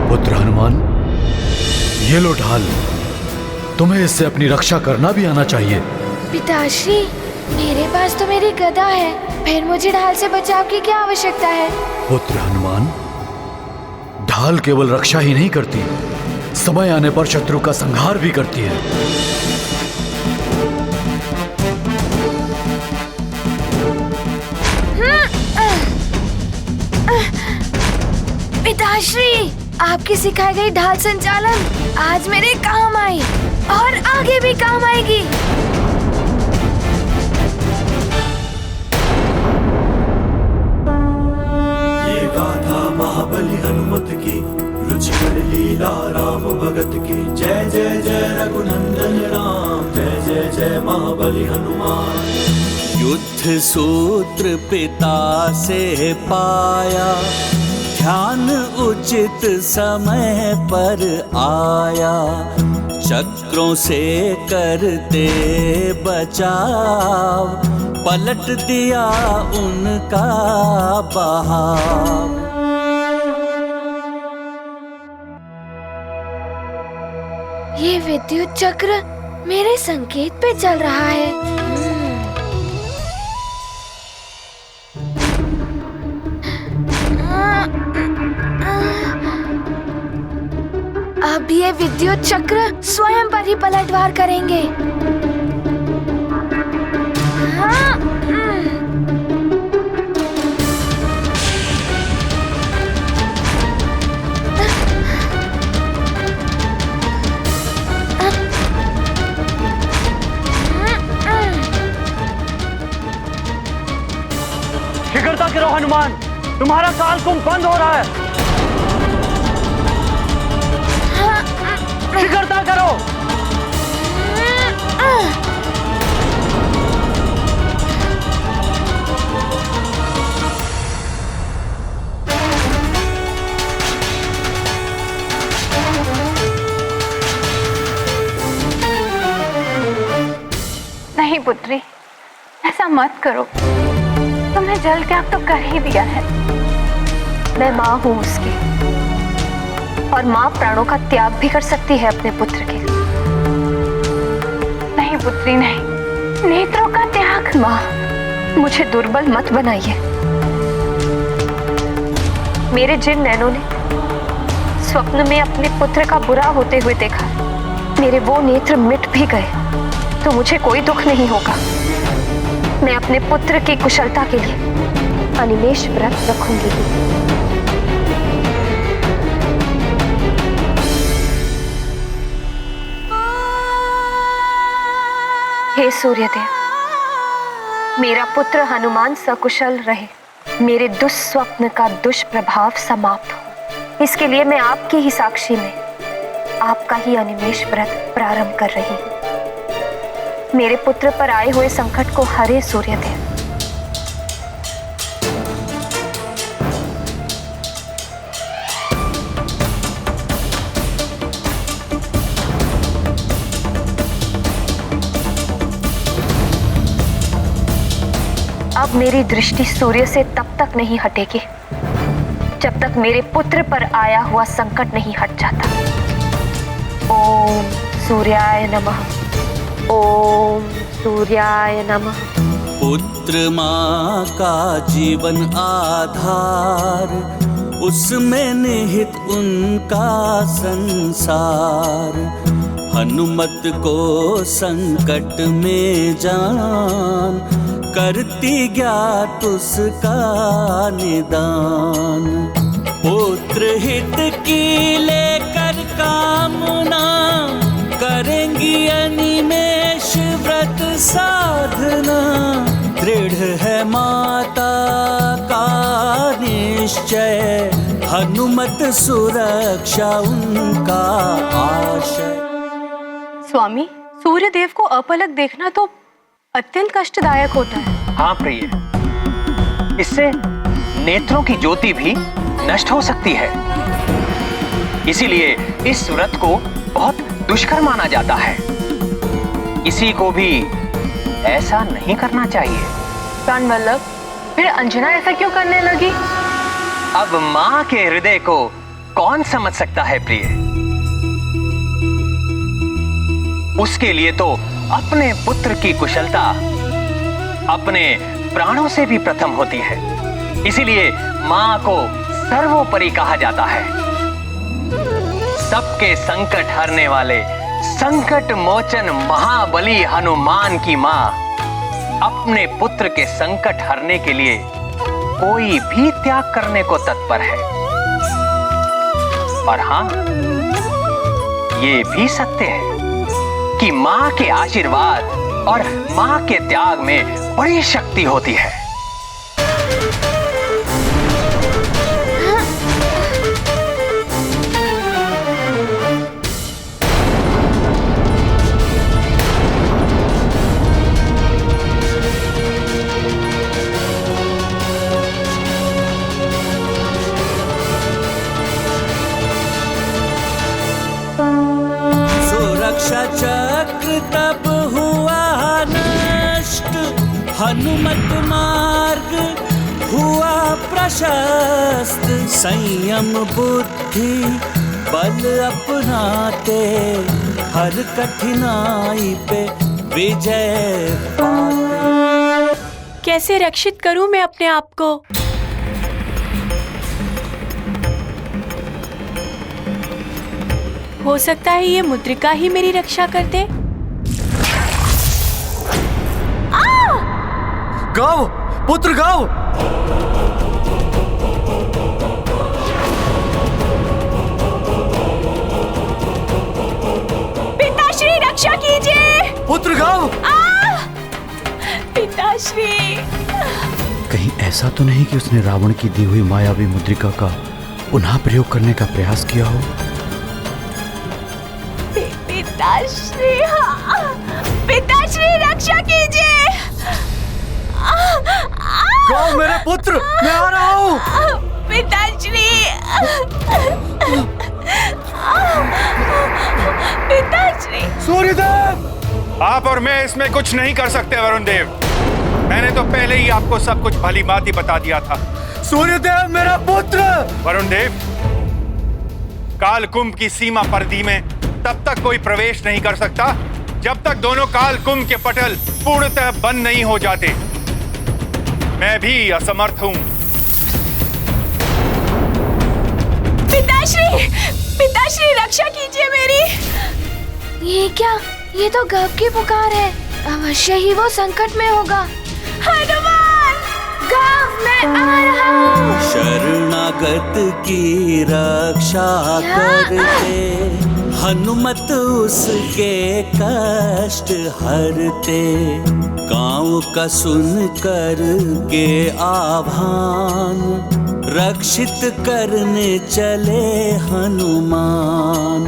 पुत्र हनुमान, ये लो ढाल, तुम्हें इससे अपनी रक्षा करना भी आना चाहिए। पिताश्री, मेरे पास तो मेरी गदा है, फिर मुझे ढाल से बचाव की क्या आवश्यकता है? पुत्र हनुमान, ढाल केवल रक्षा ही नहीं करती, समय आने पर शत्रु का संहार भी करती है। पिताश्री, आपकी सिखाई गई ढाल संचालन आज मेरे काम आई और आगे भी काम आएगी। ये गाथा महाबली हनुमत की, रुचिकर लीला राम भगत की। जय जय जय रघुनंदन राम, जय जय जय महाबली हनुमान। युद्ध सूत्र पिता से पाया, ध्यान उचित समय पर आया। चक्रों से करते बचाव, पलट दिया उनका बहाव। ये विद्युत चक्र मेरे संकेत पे चल रहा है। अब ये विद्युत चक्र स्वयं पर ही पलटवार करेंगे। हाँ, शीघ्रता करो हनुमान, तुम्हारा कालकुंभ बंद हो रहा है। शीघ्रता करो। पुत्री, ऐसा मत करो। तुमने जल त्याग तो कर ही दिया है। मैं माँ हूँ उसकी, और माँ प्राणों का त्याग भी कर सकती है अपने पुत्र के लिए। नहीं पुत्री नहीं, नेत्रों का त्याग। माँ, मुझे दुर्बल मत बनाइए। मेरे जिन नैनों ने स्वप्न में अपने पुत्र का बुरा होते हुए देखा, मेरे वो नेत्र मिट भी गए तो मुझे कोई दुख नहीं होगा। मैं अपने पुत्र की कुशलता के लिए अनिमेष व्रत रखूंगी। हे सूर्यदेव, मेरा पुत्र हनुमान सकुशल रहे, मेरे दुस्वप्न का दुष्प्रभाव समाप्त हो, इसके लिए मैं आपकी ही साक्षी में आपका ही अनिमेष व्रत प्रारंभ कर रही हूं। मेरे पुत्र पर आए हुए संकट को हरे सूर्यदेव। अब मेरी दृष्टि सूर्य से तब तक नहीं हटेगी जब तक मेरे पुत्र पर आया हुआ संकट नहीं हट जाता। ओम सूर्याय नमः, ओम सूर्याय नमः। पुत्र माँ का जीवन आधार, उसमें निहित उनका संसार। हनुमत को संकट में जान, करती ज्ञात उसका निदान। पुत्र हित की लेकर कामना, करेंगी अनिमेष व्रत साधना। दृढ़ है माता का निश्चय, हनुमत सुरक्षा उनका आशय। स्वामी, सूर्यदेव को अपलक देखना तो अत्यंत कष्टदायक होता है। हाँ प्रिय, इससे नेत्रों की ज्योति भी नष्ट हो सकती है। इसीलिए इस व्रत को बहुत दुष्कर माना जाता है। किसी को भी ऐसा नहीं करना चाहिए। प्राणवल्लभ, फिर अंजना ऐसा क्यों करने लगी? अब माँ के हृदय को कौन समझ सकता है प्रिय? उसके लिए तो अपने पुत्र की कुशलता अपने प्राणों से भी प्रथम होती है। इसीलिए माँ को सर्वोपरि कहा जाता है। सबके संकट हरने वाले संकट मोचन महाबली हनुमान की माँ अपने पुत्र के संकट हरने के लिए कोई भी त्याग करने को तत्पर है। और हाँ, ये भी सत्य है कि माँ के आशीर्वाद और माँ के त्याग में बड़ी शक्ति होती है। सुरक्षा चक्र तब हुआ नष्ट, हनुमत मार्ग हुआ प्रशस्त। संयम बुद्धि बल अपनाते, हर कठिनाई पे विजय पाते। कैसे रक्षित करूं मैं अपने आप को? हो सकता है ये मुद्रिका ही मेरी रक्षा कर दे। गाओ पुत्र गाओ। पिताश्री रक्षा कीजिए। पुत्र गाओ। पिताश्री। कहीं ऐसा तो नहीं कि उसने रावण की दी हुई मायावी मुद्रिका का पुनः प्रयोग करने का प्रयास किया हो? पिताश्री, पिताश्री रक्षा कीजिए। गाओ मेरे पुत्र, मैं आ रहा हूँ। पिताश्री, पिताश्री। सूर्यदेव, आप और मैं इसमें कुछ नहीं कर सकते वरुण देव। मैंने तो पहले ही आपको सब कुछ भली भांति बता दिया था। सूर्यदेव मेरा पुत्र! वरुण देव, काल कुंभ की सीमा परिधि में तब तक कोई प्रवेश नहीं कर सकता जब तक दोनों काल कुंभ के पटल पूर्णतः बंद नहीं हो जाते। मैं भी असमर्थ हूं। पिताश्री, पिताश्री रक्षा कीजिए मेरी। ये क्या? ये तो गव की पुकार है। अवश्य ही वो संकट में होगा। हनुमान! गव, मैं आ रहा हूँ। शरणागत की रक्षा करते, हनुमत उसके कष्ट हरते। गाँव का सुन कर के आभान, रक्षित करने चले हनुमान।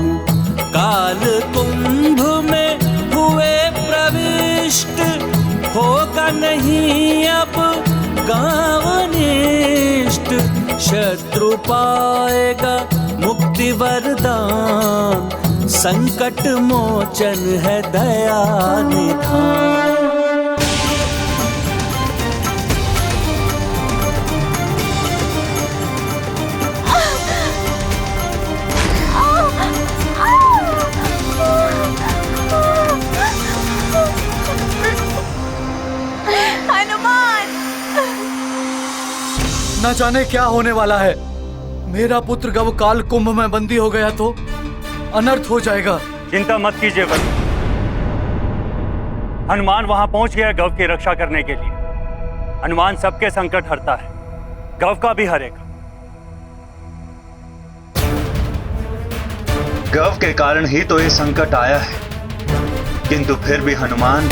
काल कुंभ में हुए प्रविष्ट, होगा नहीं अब गाँव निष्ठ। शत्रु पाएगा मुक्ति वरदान, संकट मोचन है दया निधान। न जाने क्या होने वाला है। मेरा पुत्र गव काल कुंभ में बंदी हो गया तो अनर्थ हो जाएगा। चिंता मत कीजिए वरुण। हनुमान वहां पहुंच गया गव की रक्षा करने के लिए। हनुमान सबके संकट हरता है, गव का भी हरेगा। गव के कारण ही तो ये संकट आया है, किंतु फिर भी हनुमान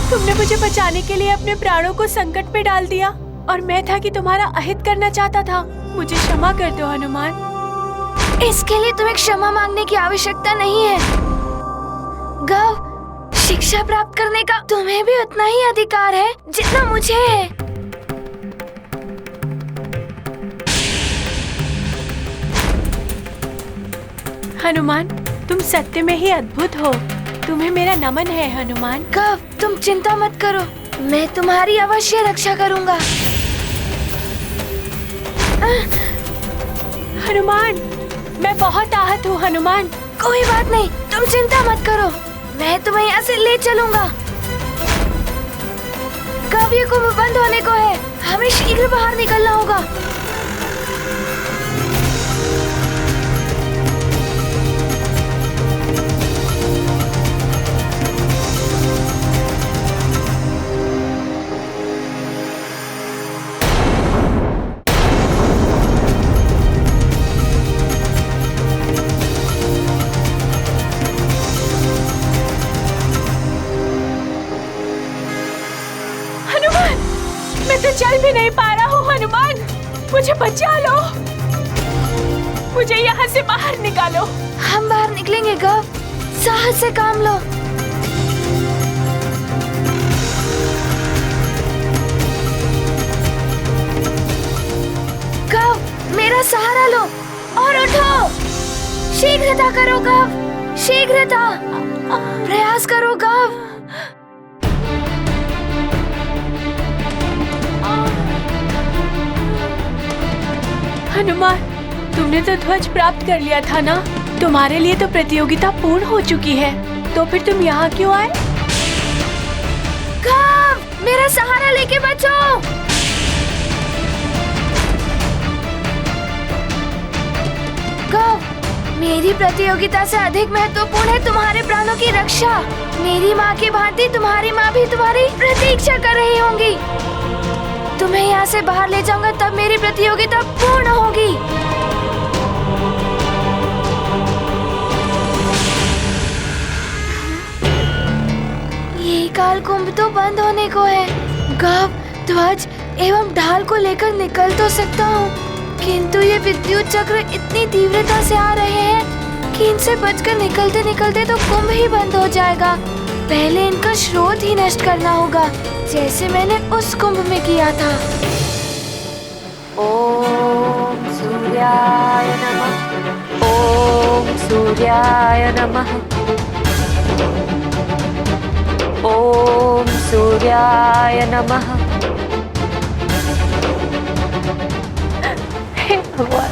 तुमने मुझे बचाने के लिए अपने प्राणों को संकट में डाल दिया और मैं था कि तुम्हारा अहित करना चाहता था। मुझे क्षमा कर दो हनुमान। इसके लिए तुम्हें क्षमा मांगने की आवश्यकता नहीं है। गव, शिक्षा प्राप्त करने का तुम्हें भी उतना ही अधिकार है जितना मुझे है। हनुमान, तुम सत्य में ही अद्भुत हो। तुम्हें मेरा नमन है हनुमान। गव, तुम चिंता मत करो, मैं तुम्हारी अवश्य रक्षा करूंगा। हनुमान, मैं बहुत आहत हूँ हनुमान। कोई बात नहीं, तुम चिंता मत करो, मैं तुम्हें यहाँ से ले चलूंगा। गव, ये कुंभ बंद होने को है, हमें शीघ्र बाहर निकलना होगा। चल भी नहीं पा रहा हूँ हनुमान, मुझे बचा लो। मुझे यहाँ से बाहर निकालो। हम बाहर निकलेंगे गव, साहस से काम लो। गव, मेरा सहारा लो और उठो। शीघ्रता करो गव, शीघ्रता, प्रयास करो गव। हनुमान, तुमने तो ध्वज प्राप्त कर लिया था ना? तुम्हारे लिए तो प्रतियोगिता पूर्ण हो चुकी है, तो फिर तुम यहाँ क्यों आए? गव, मेरा सहारा लेके बचो। गव, मेरी प्रतियोगिता से अधिक महत्वपूर्ण है तुम्हारे प्राणों की रक्षा। मेरी माँ की भांति तुम्हारी माँ भी तुम्हारी प्रतीक्षा कर रही होंगी। तुम्हें यहाँ से बाहर ले जाऊंगा, तब मेरी प्रतियोगिता पूर्ण होगी। ये काल कुंभ तो बंद होने को है। गव, ध्वज एवं ढाल को लेकर निकल तो सकता हूँ, किंतु ये विद्युत चक्र इतनी तीव्रता से आ रहे हैं कि इनसे बचकर निकलते निकलते तो कुंभ ही बंद हो जाएगा। पहले इनका स्रोत ही नष्ट करना होगा, जैसे मैंने उस कुंभ में किया था। ओम सूर्याय नमः। ओम सूर्याय सूर्याय नमः। ओम सूर्याय नमः। हे भगवान,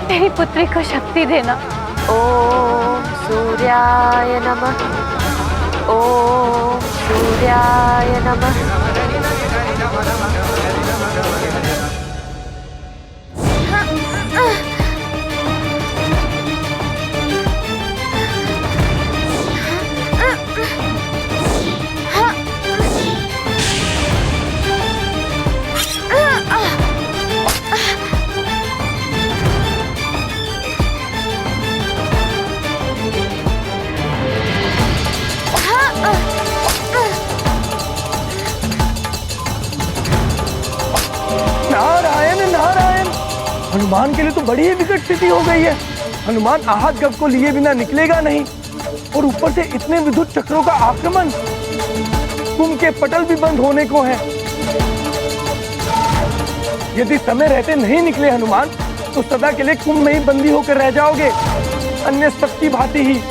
मेरी पुत्री को शक्ति देना। ओम सूर्याय नमः। ओम सूर्याय नमः। नारायण नारायण, हनुमान के लिए तो बड़ी ही विकट स्थिति हो गई है। हनुमान आहत गव को लिए बिना निकलेगा नहीं, और ऊपर से इतने विद्युत चक्रों का आक्रमण। कुंभ के पटल भी बंद होने को हैं। यदि समय रहते नहीं निकले हनुमान, तो सदा के लिए कुंभ में ही बंदी होकर रह जाओगे, अन्य सबकी भांति ही।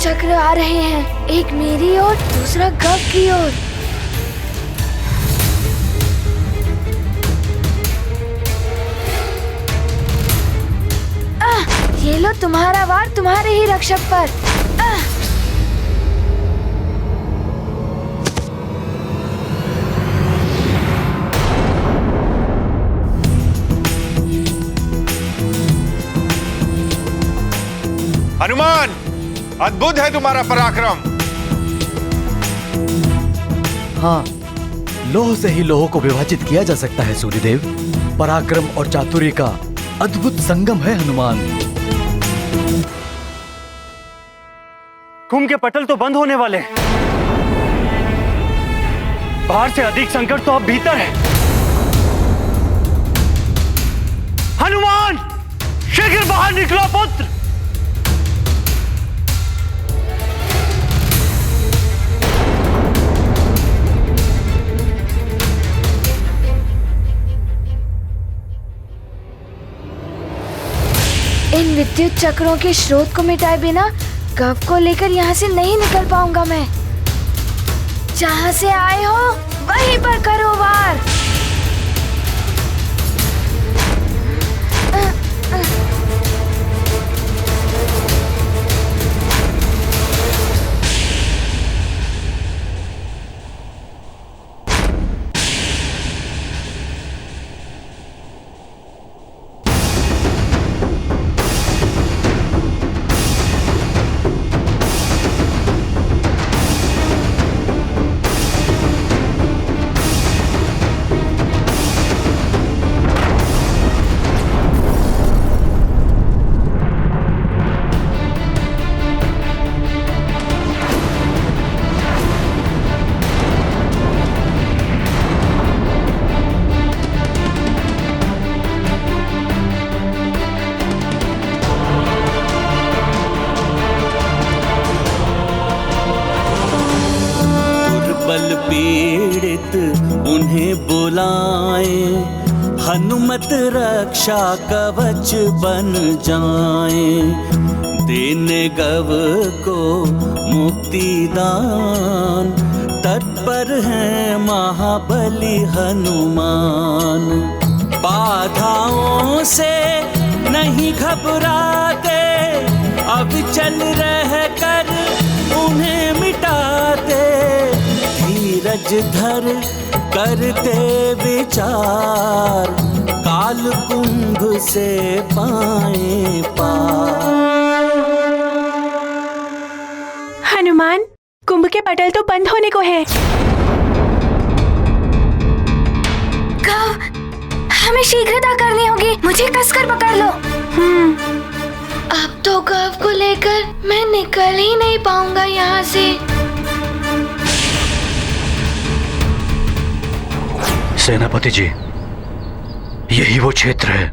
चक्र आ रहे हैं, एक मेरी ओर, दूसरा गव की ओर। ये लो तुम्हारा वार तुम्हारे ही रक्षक पर। हनुमान, अद्भुत है तुम्हारा पराक्रम। हाँ, लोह से ही लोह को विभाजित किया जा सकता है सूर्यदेव। पराक्रम और चातुर्य का अद्भुत संगम है हनुमान। कुंभ के पटल तो बंद होने वाले हैं। बाहर से अधिक संकट तो अब भीतर है। हनुमान, शीघ्र बाहर निकलो पुत्र। इन विद्युत चक्रों के स्रोत को मिटाए बिना गव को लेकर यहाँ से नहीं निकल पाऊंगा मैं। जहाँ से आए हो वहीं पर करो वार। बल पीड़ित उन्हें बुलाए, हनुमत रक्षा कवच बन जाए। देने गव को मुक्ति दान, तत्पर है महाबली हनुमान। पार बाधाओं से नहीं घबराते, अब चल रह कर उन्हें मिटाते, धीरज धर करते विचार, काल कुंभ से पाए पार। हनुमान, कुंभ के पटल तो बंद होने को है। हमें शीघ्रता करनी होगी, मुझे कसकर पकड़ लो। अब तो गव को लेकर मैं निकल ही नहीं पाऊंगा यहाँ से। सेनापति जी, यही वो क्षेत्र है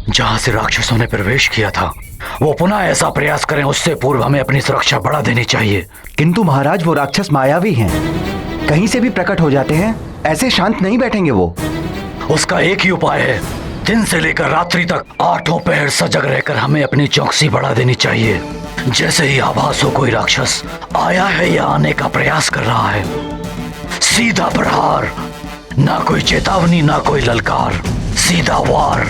जहां से राक्षसों ने प्रवेश किया था। वो पुनः ऐसा प्रयास करें, उससे पूर्व हमें अपनी सुरक्षा बढ़ा देनी चाहिए। किंतु महाराज, वो राक्षस मायावी हैं, कहीं से भी प्रकट हो जाते हैं, ऐसे शांत नहीं बैठेंगे वो। उसका एक ही उपाय है, दिन से लेकर रात्रि तक 8 पहर सजग रहकर हमें अपनी चौकसी बढ़ा देनी चाहिए। जैसे ही आभास हो कोई राक्षस आया है या आने का प्रयास कर रहा है, सीधा प्रहार, ना कोई चेतावनी ना कोई ललकार, सीधा वार।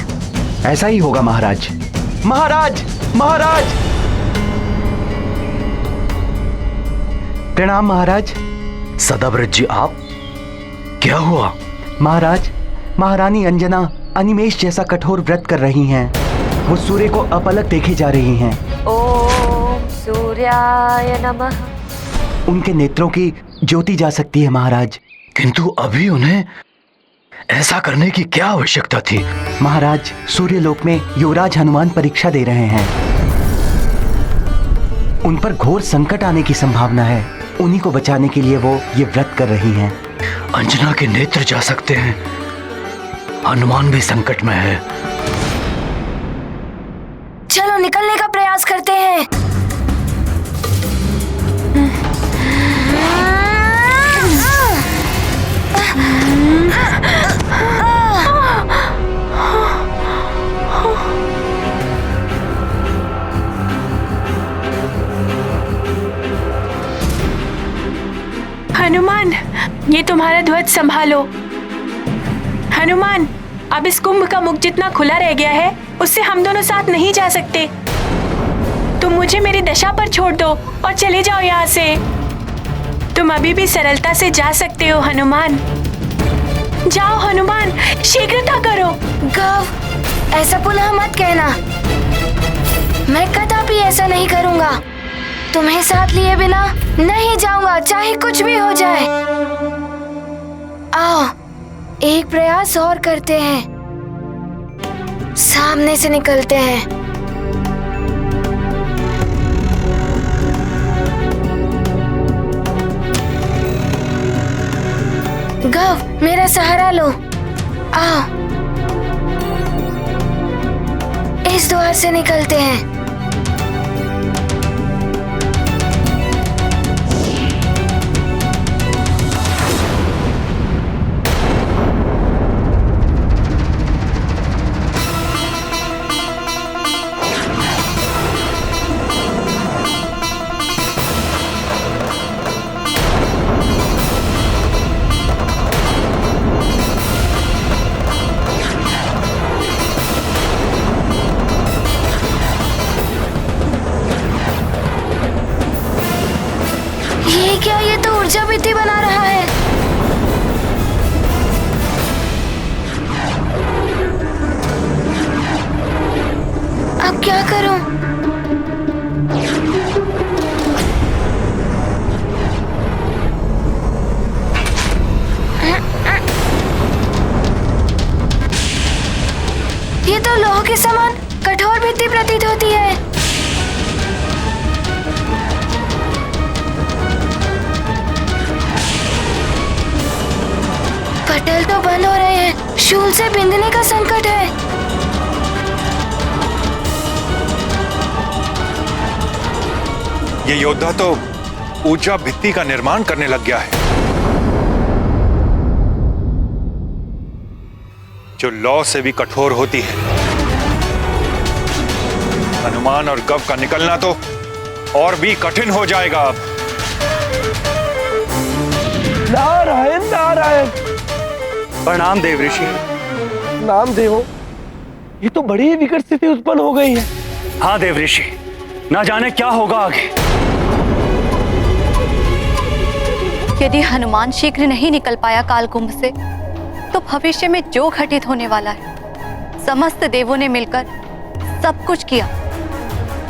ऐसा ही होगा महाराज। महाराज, महाराज! प्रणाम महाराज। सदाव्रत जी, आप? क्या हुआ? महाराज, महारानी अंजना अनिमेष जैसा कठोर व्रत कर रही हैं। वो सूर्य को अपलक देखे जा रही हैं। ओम सूर्याय नमः। उनके नेत्रों की ज्योति जा सकती है महाराज। किंतु अभी उन्हें ऐसा करने की क्या आवश्यकता थी? महाराज, सूर्यलोक में युवराज हनुमान परीक्षा दे रहे हैं। उन पर घोर संकट आने की संभावना है। उन्हीं को बचाने के लिए वो ये व्रत कर रही हैं। अंजना के नेत्र जा सकते हैं, हनुमान भी संकट में है। चलो निकलने का प्रयास करते हैं। हनुमान, ये तुम्हारा ध्वज संभालो। हनुमान, अब इस कुंभ का मुख जितना खुला रह गया है, उससे हम दोनों साथ नहीं जा सकते। तुम मुझे मेरी दशा पर छोड़ दो और चले जाओ यहाँ से। तुम अभी भी सरलता से जा सकते हो हनुमान। जाओ हनुमान, शीघ्रता करो। गव, ऐसा पुनः मत कहना। मैं कदापि ऐसा नहीं करूँगा। तुम्हें साथ लिए बिना नहीं जाऊंगा, चाहे कुछ भी हो जाए। आओ, एक प्रयास और करते हैं। सामने से निकलते हैं। गव, मेरा सहारा लो। आओ, इस द्वार से निकलते हैं। क्या ये तो ऊर्जा भित्ति बना रहा है। अब क्या करूं? ये तो लोह के समान कठोर भित्ति प्रतीत होती है। पटल तो बंद हो रहे हैं, शूल से बिंदने का संकट है। ये योद्धा तो ऊर्जा भित्ति का निर्माण करने लग गया है, जो लौ से भी कठोर होती है। हनुमान और गव का निकलना तो और भी कठिन हो जाएगा अब। नारायण नारायण। प्रणाम देव ऋषि। नाम देवो, ये तो बड़ी ही विकट स्थिति उत्पन्न हो गई है। हाँ देव ऋषि, ना जाने क्या होगा आगे। यदि हनुमान शीघ्र नहीं निकल पाया कालकुंभ से, तो भविष्य में जो घटित होने वाला है, समस्त देवों ने मिलकर सब कुछ किया,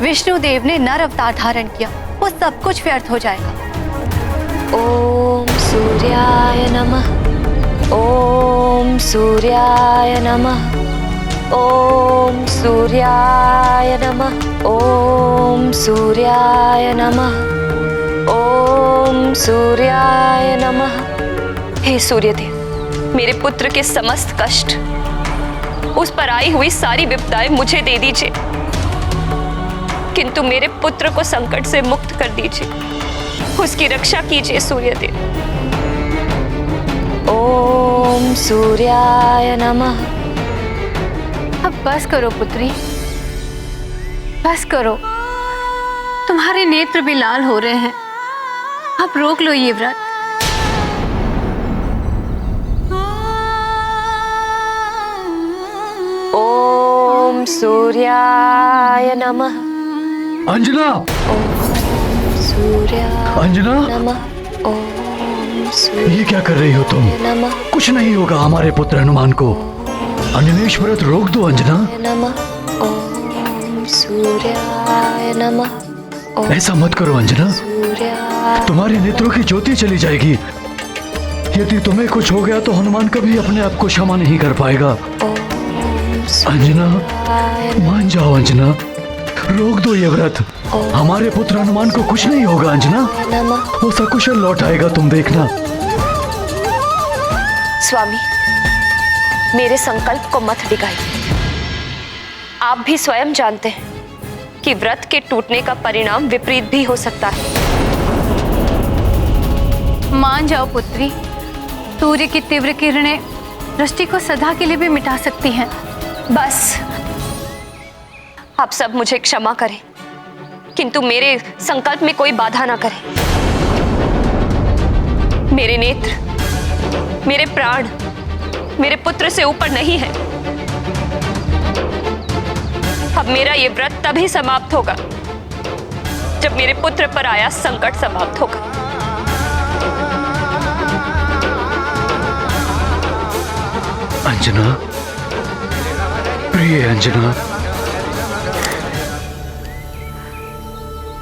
विष्णु देव ने नर अवतार धारण किया, वो सब कुछ व्यर्थ हो जाएगा। ओम सूर्याय नमः। ओम सूर्याय नमः। ओम सूर्याय नमः। ओम सूर्याय नमः। ओम सूर्याय नमः। हे सूर्यदेव, मेरे पुत्र के समस्त कष्ट, उस पर आई हुई सारी विपदाएं मुझे दे दीजिए, किंतु मेरे पुत्र को संकट से मुक्त कर दीजिए, उसकी रक्षा कीजिए सूर्यदेव। ओम सूर्याय नमः। अब बस करो पुत्री, बस करो, तुम्हारे नेत्र भी लाल हो रहे हैं, अब रोक लो ये व्रत। ओम सूर्याय नमः। अंजना, अंजना, ये क्या कर रही हो तुम? कुछ नहीं होगा हमारे पुत्र हनुमान को। अनिमेष व्रत रोक दो अंजना। ओम सूर्याय नमः। ऐसा मत करो अंजना, तुम्हारे नेत्रों की ज्योति चली जाएगी। यदि तुम्हें कुछ हो गया तो हनुमान कभी अपने आप को क्षमा नहीं कर पाएगा। अंजना, मान जाओ अंजना, रोक दो ये व्रत। हमारे पुत्र हनुमान को कुछ नहीं होगा अंजना, वो सकुशल लौट आएगा, तुम देखना। स्वामी, मेरे संकल्प को मत डिगाइए। आप भी स्वयं जानते हैं कि व्रत के टूटने का परिणाम विपरीत भी हो सकता है। मान जाओ पुत्री, सूर्य की तीव्र किरणें दृष्टि को सदा के लिए भी मिटा सकती हैं। बस, आप सब मुझे क्षमा करें, किंतु मेरे संकल्प में कोई बाधा ना करें। मेरे नेत्र, मेरे प्राण, मेरे पुत्र से ऊपर नहीं है। अब मेरा ये व्रत तभी समाप्त होगा जब मेरे पुत्र पर आया संकट समाप्त होगा। अंजना, प्रिय अंजना,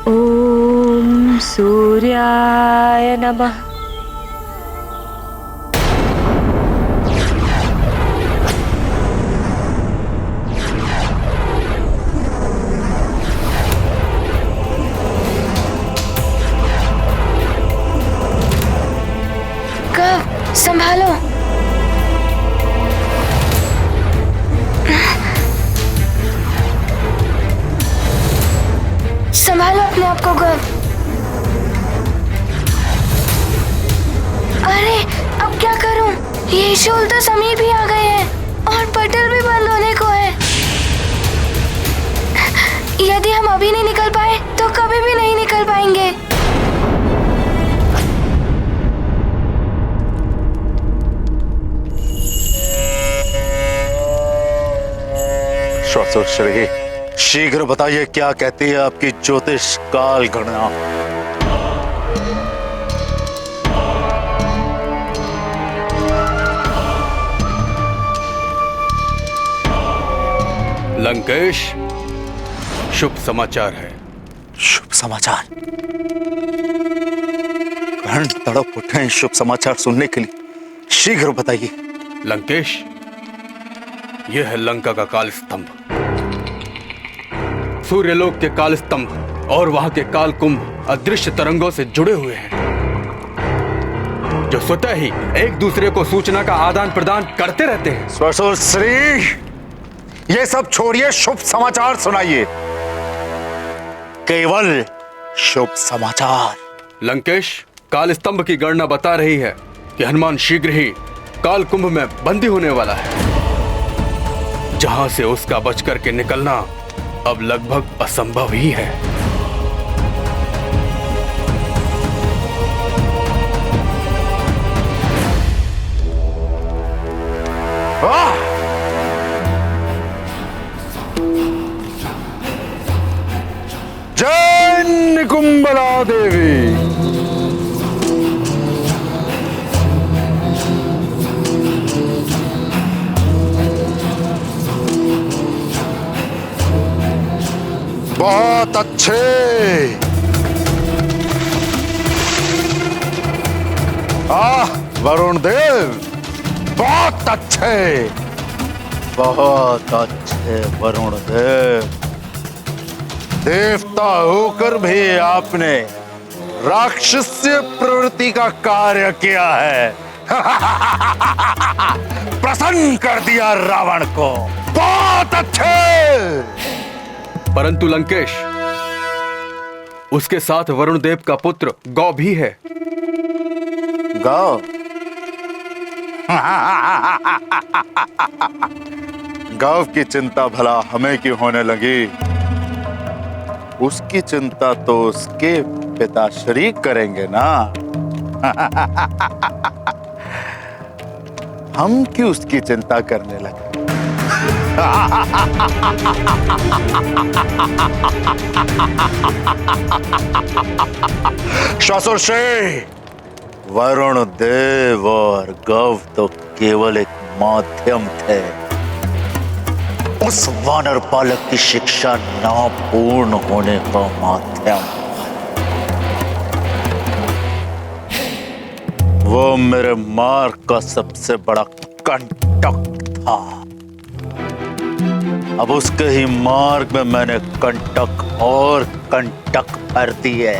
ओम सूर्याय नमः। संभालो। संभालो अपने आप को गव। अरे अब क्या करूं? ये शूल तो समीप ही आ गए हैं और पटल भी बंद होने को है। यदि हम अभी नहीं निकल पाए तो कभी भी नहीं निकल पाएंगे। श्री, शीघ्र बताइए क्या कहती है आपकी ज्योतिष काल गणना। लंकेश, शुभ समाचार है। शुभ समाचार? कर्ण तड़प उठे हैं शुभ समाचार सुनने के लिए, शीघ्र बताइए। लंकेश, यह है लंका का काल स्तंभ। सूर्यलोक के काल स्तंभ और वहां के काल कुंभ अदृश्य तरंगों से जुड़े हुए हैं, जो स्वतः ही एक दूसरे को सूचना का आदान प्रदान करते रहते हैं। स्वसुर श्री, ये सब छोड़िए, शुभ समाचार सुनाइए, केवल शुभ समाचार। लंकेश, काल स्तंभ की गणना बता रही है कि हनुमान शीघ्र ही काल कुंभ में बंदी होने वाला है, जहां से उसका बच करके निकलना अब लगभग असंभव ही है। कुंबला देवी। बहुत अच्छे। वरुण देव, बहुत अच्छे, बहुत अच्छे वरुण देव। देवता होकर भी आपने राक्षसीय प्रवृत्ति का कार्य किया है। प्रसन्न कर दिया रावण को। बहुत अच्छे। परंतु लंकेश, उसके साथ वरुण देव का पुत्र गौ भी है। गौ? गौ की चिंता भला हमें क्यों होने लगी? उसकी चिंता तो उसके पिता शरीक करेंगे ना। हम क्यों उसकी चिंता करने लगे? श्वासुरश्री, वरुण देव और गौ तो केवल एक माध्यम थे, उस वानर पालक की शिक्षा न पूर्ण होने का माध्यम। वो मेरे मार्ग का सबसे बड़ा कंटक था। अब उसके ही मार्ग में मैंने कंटक और कंटक भर दिए।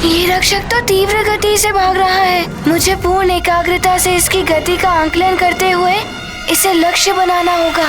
ये रक्षक तो तीव्र गति से भाग रहा है। मुझे पूर्ण एकाग्रता से इसकी गति का आंकलन करते हुए इसे लक्ष्य बनाना होगा।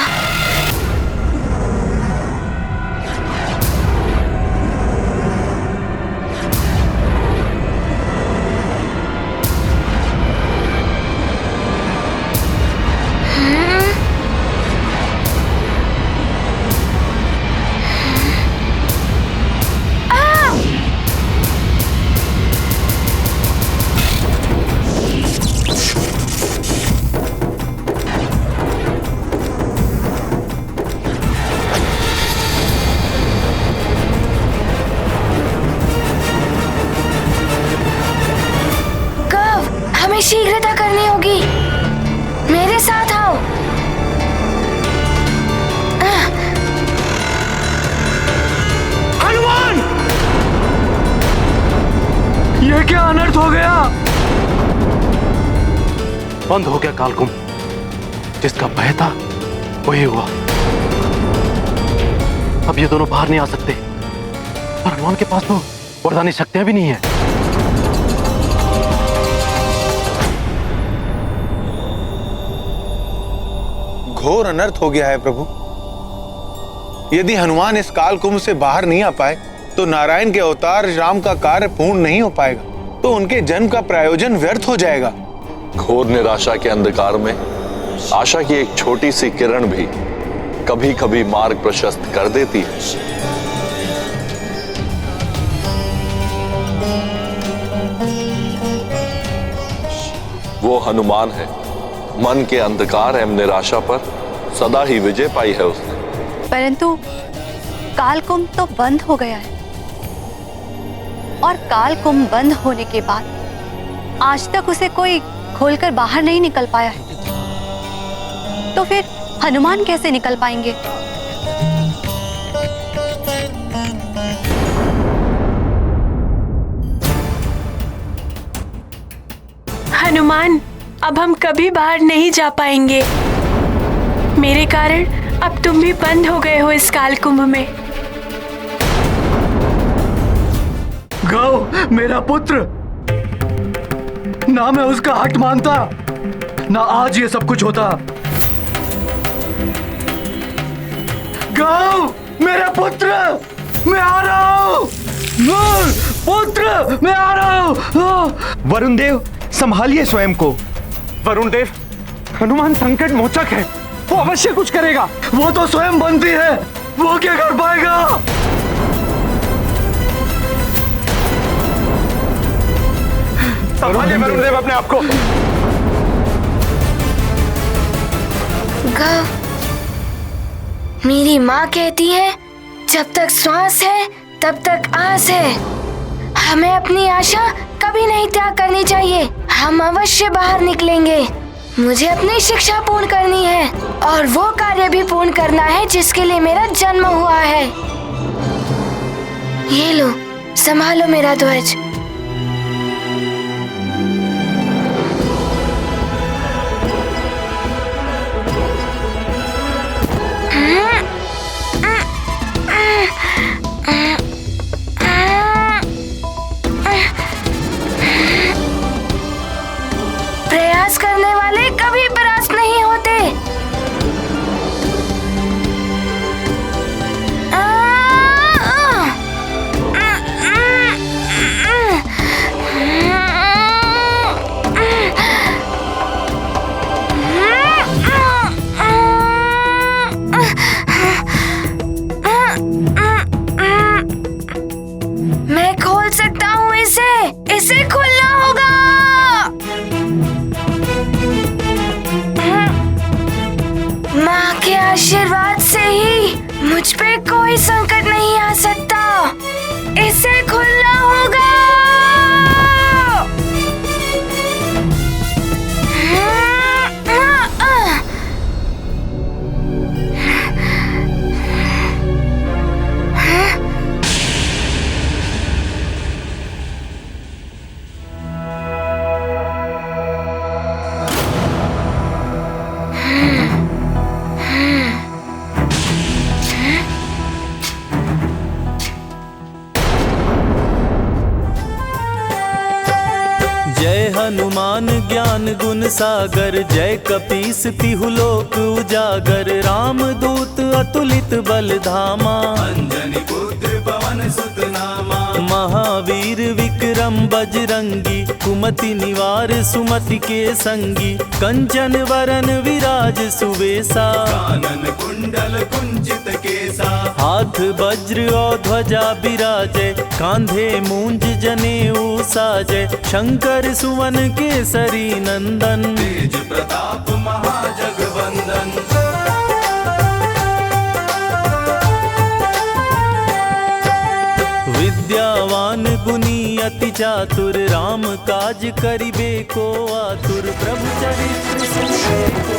शीघ्रता करनी होगी। मेरे साथ आओ। हनुमान! ये क्या अनर्थ हो गया? बंद हो गया कालकुंभ। जिसका भय था वही हुआ। अब ये दोनों बाहर नहीं आ सकते। और हनुमान के पास तो वरदानी शक्तियां भी नहीं है। घोर अनर्थ हो गया है प्रभु। यदि हनुमान इस काल कुंभ से बाहर नहीं आ पाए तो नारायण के अवतार राम का कार्य पूर्ण नहीं हो पाएगा, तो उनके जन्म का प्रयोजन व्यर्थ हो जाएगा। घोर निराशा के अंधकार में आशा की एक छोटी सी किरण भी कभी कभी मार्ग प्रशस्त कर देती है। वो हनुमान है। मन के अंधकार एवं निराशा पर सदा ही विजय पाई है उसने। परंतु कालकुंभ तो बंद हो गया है, और कालकुंभ बंद होने के बाद आज तक उसे कोई खोलकर बाहर नहीं निकल पाया है। तो फिर हनुमान कैसे निकल पाएंगे? हनुमान, अब हम कभी बाहर नहीं जा पाएंगे। मेरे कारण अब तुम भी बंद हो गए हो इस कालकुंभ में। गौ, मेरा पुत्र, ना मैं उसका हट मानता, ना आज ये सब कुछ होता। गौ, मेरा पुत्र, मैं आ रहा हूँ। पुत्र, मैं आ रहा हूँ। वरुण देव, संभालिए स्वयं को। वरुण देव, हनुमान संकट मोचक है, वो अवश्य कुछ करेगा। वो तो स्वयं बंदी है, वो क्या कर पाएगा? संभालिए वरुण देव अपने आप को। गौ, मेरी माँ कहती है जब तक श्वास है तब तक आस है। हमें अपनी आशा कभी नहीं त्याग करनी चाहिए। हम अवश्य बाहर निकलेंगे। मुझे अपनी शिक्षा पूर्ण करनी है और वो कार्य भी पूर्ण करना है जिसके लिए मेरा जन्म हुआ है। ये लो, संभालो मेरा ध्वज। प्रयास करने वाले कभी परास्त नहीं होते। मैं खोल सकता हूँ इसे खोलना होगा। माँ के आशीर्वाद से ही मुझ पे कोई संकट नहीं आ सकता। इसे खोलना होगा। जय हनुमान ज्ञान गुण सागर, जय कपीस तिहु लोक उजागर। राम दूत अतुलित बल धामा, अंजनी पुत्र पवन सुत नामा। महावीर विक्रम बजरंगी, कुमति निवार सुमति के संगी। कंचन वरन विराज सुवेसा, कानन कुंडल कुंचित केसा। हाथ वज्र और ध्वजा बिराजे, कांधे मूंज जनेऊ साजे। शंकर सुवन केसरी नंदन, तेज प्रताप महाजगवंदन। विद्यावान गुणी अति चातुर, राम काज करिबे को आतुर। प्रभु चरित्र सुनिबे को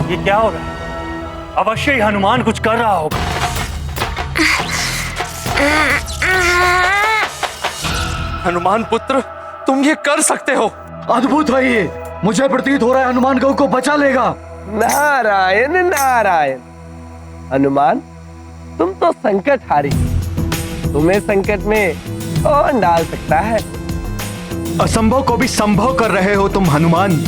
ये क्या हो रहा है? अवश्य ही हनुमान कुछ कर रहा होगा। हनुमान पुत्र, तुम ये कर सकते हो। अद्भुत है ये। मुझे प्रतीत हो रहा है हनुमान गौ को बचा लेगा। नारायण नारायण। हनुमान, तुम तो संकट हारी, तुम्हें संकट में कौन डाल सकता है? असंभव को भी संभव कर रहे हो तुम हनुमान।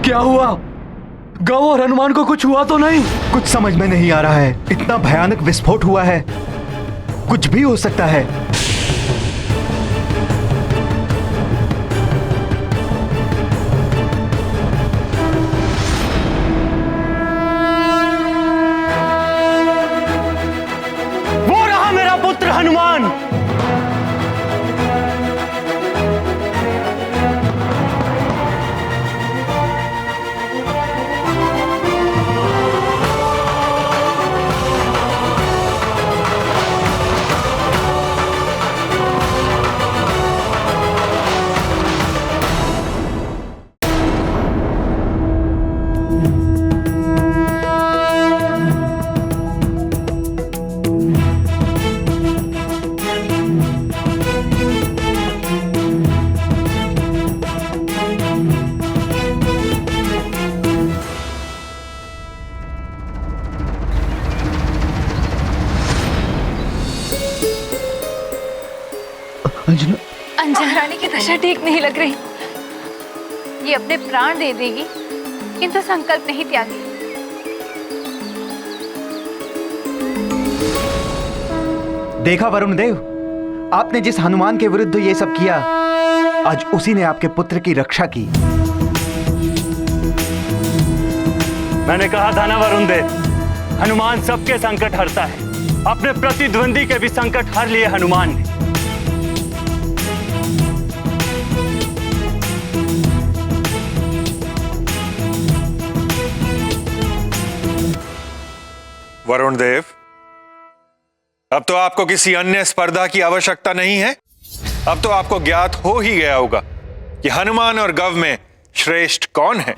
क्या हुआ? गौ और हनुमान को कुछ हुआ तो नहीं? कुछ समझ में नहीं आ रहा है। इतना भयानक विस्फोट हुआ है। कुछ भी हो सकता है। वो रहा मेरा पुत्र हनुमान। अंजना रानी की दशा ठीक नहीं लग रही। ये अपने प्राण दे देगी किंतु संकल्प नहीं त्यागी। देखा वरुण देव, आपने जिस हनुमान के विरुद्ध ये सब किया, आज उसी ने आपके पुत्र की रक्षा की। मैंने कहा था ना वरुण देव, हनुमान सबके संकट हरता है। अपने प्रतिद्वंदी के भी संकट हर लिए हनुमान ने। वरुण देव, अब तो आपको किसी अन्य स्पर्धा की आवश्यकता नहीं है। अब तो आपको ज्ञात हो ही गया होगा कि हनुमान और गव में श्रेष्ठ कौन है।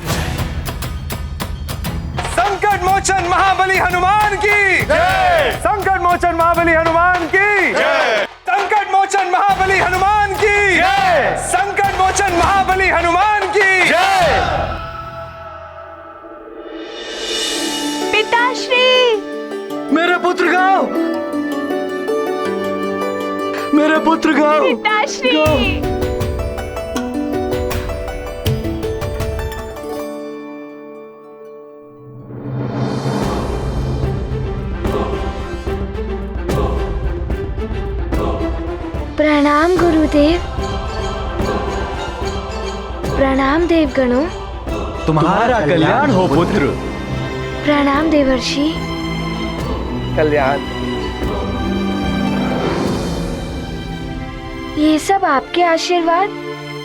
संकट मोचन महाबली हनुमान की जय। संकट मोचन महाबली हनुमान की जय। संकट मोचन महाबली हनुमान की जय। संकट मोचन महाबली हनुमान की जय। पिताश्री, मेरे पुत्र गाओ, मेरे पुत्र गाओ, पिताश्री। प्रणाम गुरुदेव। प्रणाम देवगणों। तुम्हारा कल्याण हो पुत्र। प्रणाम देवर्षि। कल्याण। ये सब आपके आशीर्वाद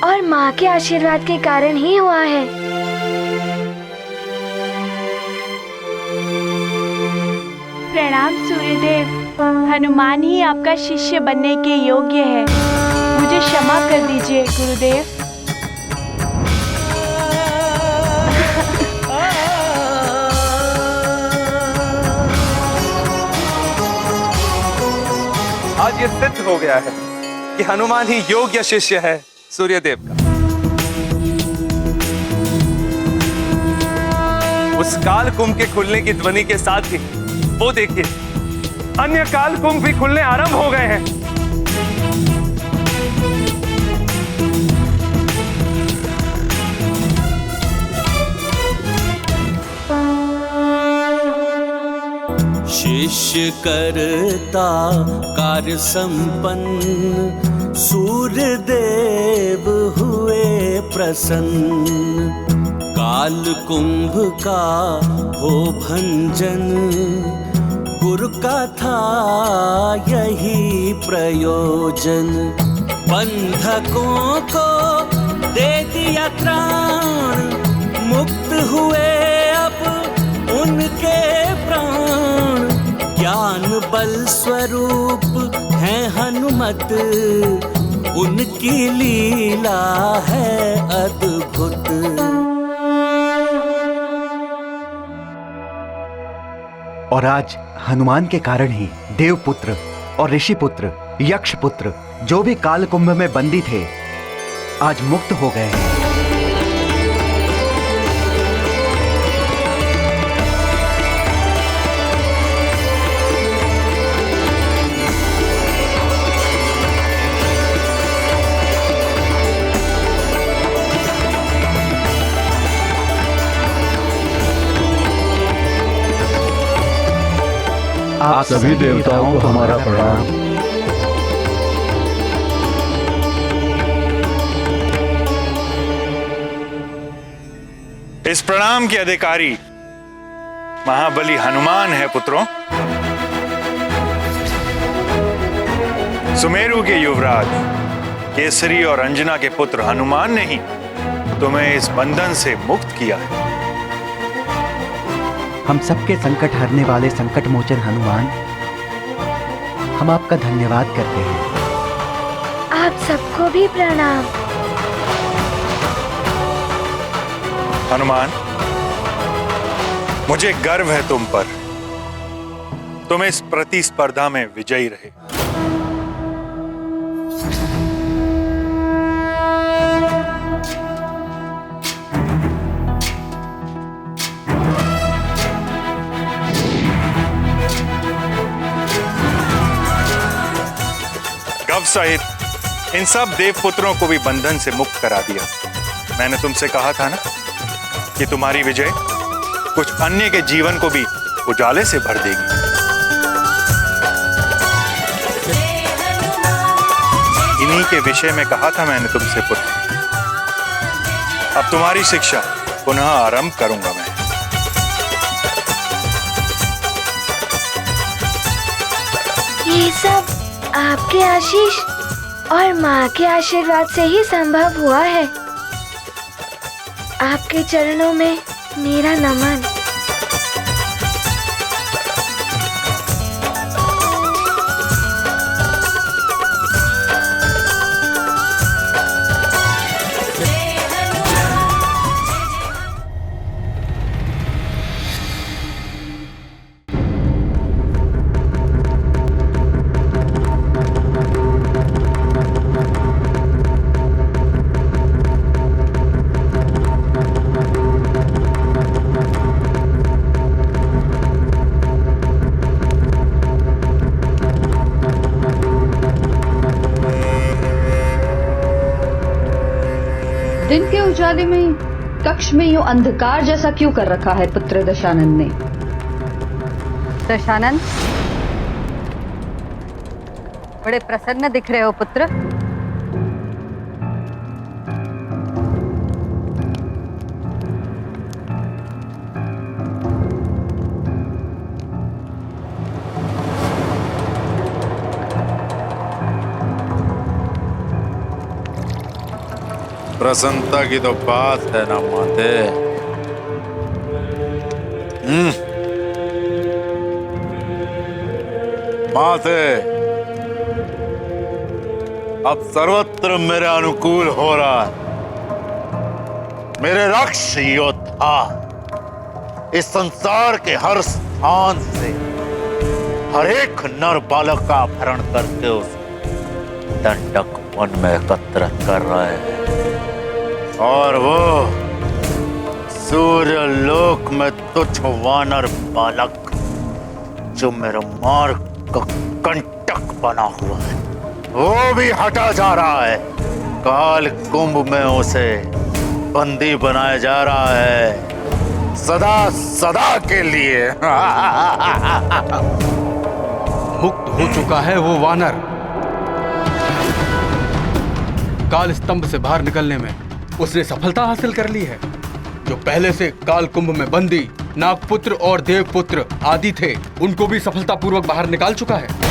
और माँ के आशीर्वाद के कारण ही हुआ है। प्रणाम सूर्यदेव। हनुमान ही आपका शिष्य बनने के योग्य है। मुझे क्षमा कर दीजिए गुरुदेव। आज ये सिद्ध हो गया है कि हनुमान ही योग्य शिष्य है सूर्यदेव का। उस काल कुंभ के खुलने की ध्वनि के साथ ही वो देखिए, अन्य काल कुंभ भी खुलने आरंभ हो गए हैं। शिष्य करता कार्य संपन्न, सूर्य देव हुए प्रसन्न। काल कुंभ का हो भंजन, गुरु का था यही प्रयोजन। बंधकों को दे दिया त्राण, मुक्त हुए अब उनके प्राण। ज्ञान बल स्वरूप है हनुमत, उनकी लीला है अद्भुत। और आज हनुमान के कारण ही देवपुत्र और ऋषिपुत्र, यक्षपुत्र जो भी काल कुंभ में बंदी थे, आज मुक्त हो गए हैं। आप सभी देवताओं को हमारा प्रणाम। इस प्रणाम के अधिकारी महाबली हनुमान है पुत्रों। सुमेरु के युवराज केसरी और अंजना के पुत्र हनुमान ने ही तुम्हें इस बंधन से मुक्त किया है। हम सबके संकट हरने वाले संकट मोचन हनुमान, हम आपका धन्यवाद करते हैं। आप सबको भी प्रणाम। हनुमान, मुझे गर्व है तुम पर। तुम इस प्रतिस्पर्धा में विजयी रहे। गव सहित इन सब देवपुत्रों को भी बंधन से मुक्त करा दिया। मैंने तुमसे कहा था ना कि तुम्हारी विजय कुछ अन्य के जीवन को भी उजाले से भर देगी। इन्हीं के विषय में कहा था मैंने तुमसे पुत्र। अब तुम्हारी शिक्षा पुनः आरंभ करूंगा मैं। ये सब आपके आशीष और माँ के आशीर्वाद से ही संभव हुआ है। आपके चरणों में मेरा नमन। दिन के उजाले में कक्ष में यूं अंधकार जैसा क्यों कर रखा है पुत्र दशानंद ने? दशानंद, बड़े प्रसन्न दिख रहे हो पुत्र। प्रसन्नता की तो बात है ना माते। माते, अब सर्वत्र मेरे अनुकूल हो रहा है। मेरे राक्षस योद्धा इस संसार के हर स्थान से हर एक नर बालक का अपहरण करके उस दंडक वन में एकत्र कर रहे हैं। और वो सूर्य लोक में तुच्छ वानर बालक जो मेरे मार्ग का कंटक बना हुआ है, वो भी हटा जा रहा है। काल कुंभ में उसे बंदी बनाया जा रहा है, सदा सदा के लिए। मुक्त हो चुका है वो वानर। काल स्तंभ से बाहर निकलने में उसने सफलता हासिल कर ली है। जो पहले से काल कुंभ में बंदी नागपुत्र और देवपुत्र आदि थे, उनको भी सफलतापूर्वक बाहर निकाल चुका है।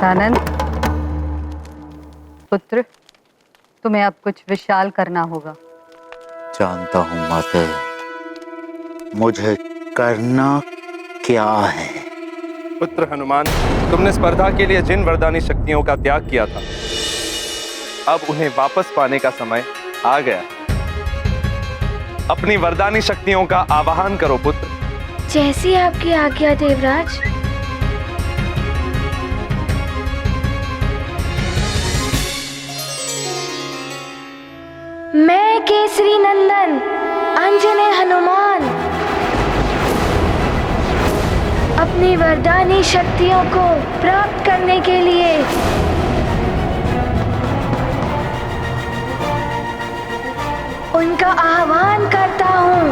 आनंद पुत्र, तुम्हें अब कुछ विशाल करना होगा। जानता हूं माते, मुझे करना क्या है। पुत्र हनुमान, तुमने स्पर्धा के लिए जिन वरदानी शक्तियों का त्याग किया था, अब उन्हें वापस पाने का समय आ गया। अपनी वरदानी शक्तियों का आवाहन करो पुत्र। जैसी आपकी आज्ञा देवराज। केसरी नंदन अंजने हनुमान अपनी वरदानी शक्तियों को प्राप्त करने के लिए उनका आह्वान करता हूँ।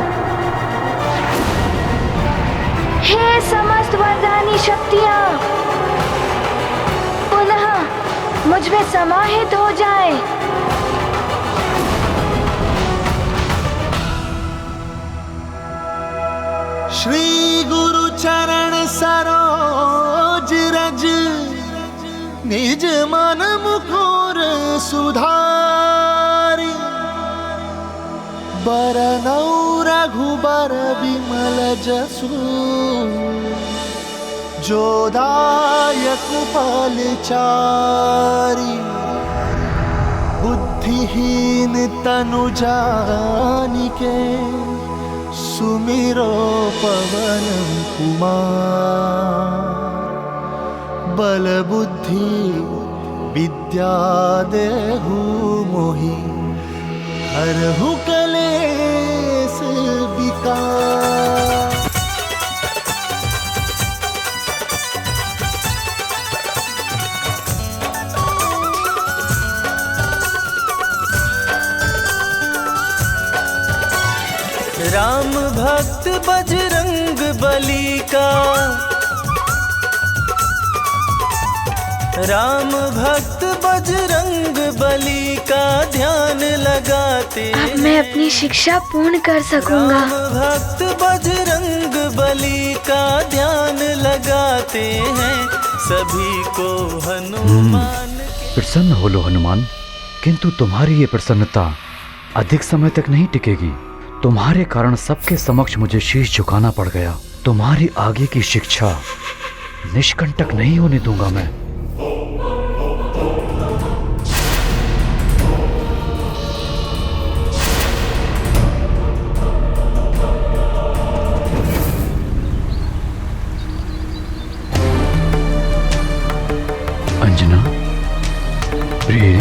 हे समस्त वरदानी शक्तियाँ पुनः मुझ में समाहित हो जाएं। श्री गुरु चरण सरोज रज निज मन मुकुर सुधारी बरनौ रघुबर विमल जसु जोदायक फलचारी बुद्धिहीन तनु जानिके सुमिरो पवन कुमार बल बुद्धि विद्या देहु मोहि हरहु कलेस विकार। राम भक्त बजरंग बली का राम भक्त बजरंग बली का ध्यान लगाते अब मैं अपनी शिक्षा पूर्ण कर सकूंगा। राम भक्त बजरंग बली का ध्यान लगाते हैं सभी को हनुमान। प्रसन्न हो लो हनुमान, किंतु तुम्हारी ये प्रसन्नता अधिक समय तक नहीं टिकेगी। तुम्हारे कारण सबके समक्ष मुझे शीश झुकाना पड़ गया। तुम्हारी आगे की शिक्षा निष्कंटक नहीं होने दूंगा मैं। अंजना, प्रिय,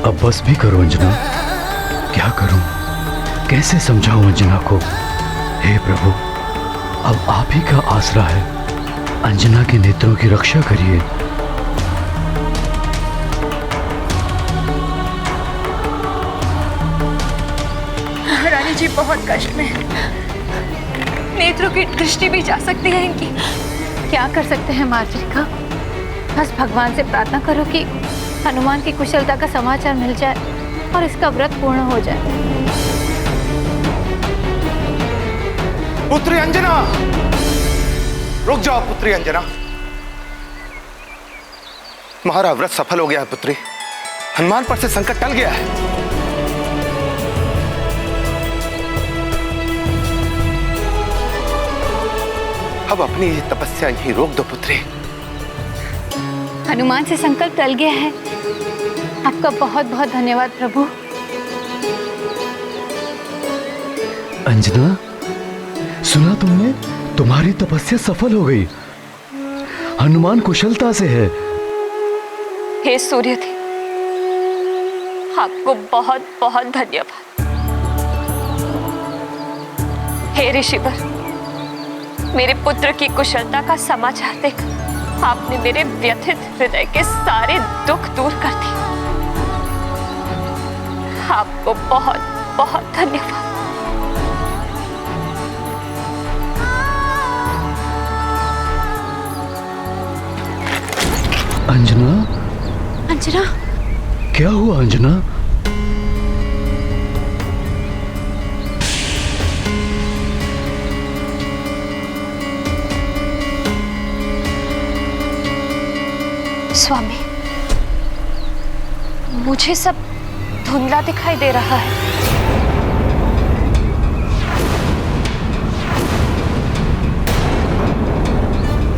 अब बस भी करो अंजना। क्या करूं, कैसे समझाऊं अंजना को? हे प्रभु, अब आप ही का आसरा है। अंजना के नेत्रों की रक्षा करिए। रानी जी बहुत कष्ट में है। नेत्रों की दृष्टि भी जा सकती है इनकी। क्या कर सकते हैं मार्जरिका? बस भगवान से प्रार्थना करो कि हनुमान की कुशलता का समाचार मिल जाए और इसका व्रत पूर्ण हो जाए। पुत्री अंजना, रुक जाओ पुत्री अंजना। तुम्हारा व्रत सफल हो गया है पुत्री। हनुमान पर से संकट टल गया है। अब अपनी ये तपस्या यहीं रोक दो पुत्री। हनुमान से संकल्प टल गया है। आपका बहुत बहुत धन्यवाद प्रभु। अंजना, सुना तुमने? तुम्हारी तपस्या सफल हो गई। हनुमान कुशलता से है। हे सूर्यदेव, आपको बहुत बहुत धन्यवाद। हे ऋषिवर, मेरे पुत्र की कुशलता का समाचार देकर आपने मेरे व्यथित हृदय के सारे दुख दूर कर दिए। आपको बहुत बहुत धन्यवाद। अंजना, अंजना, क्या हुआ अंजना? स्वामी, मुझे सब धुंधला दिखाई दे रहा है।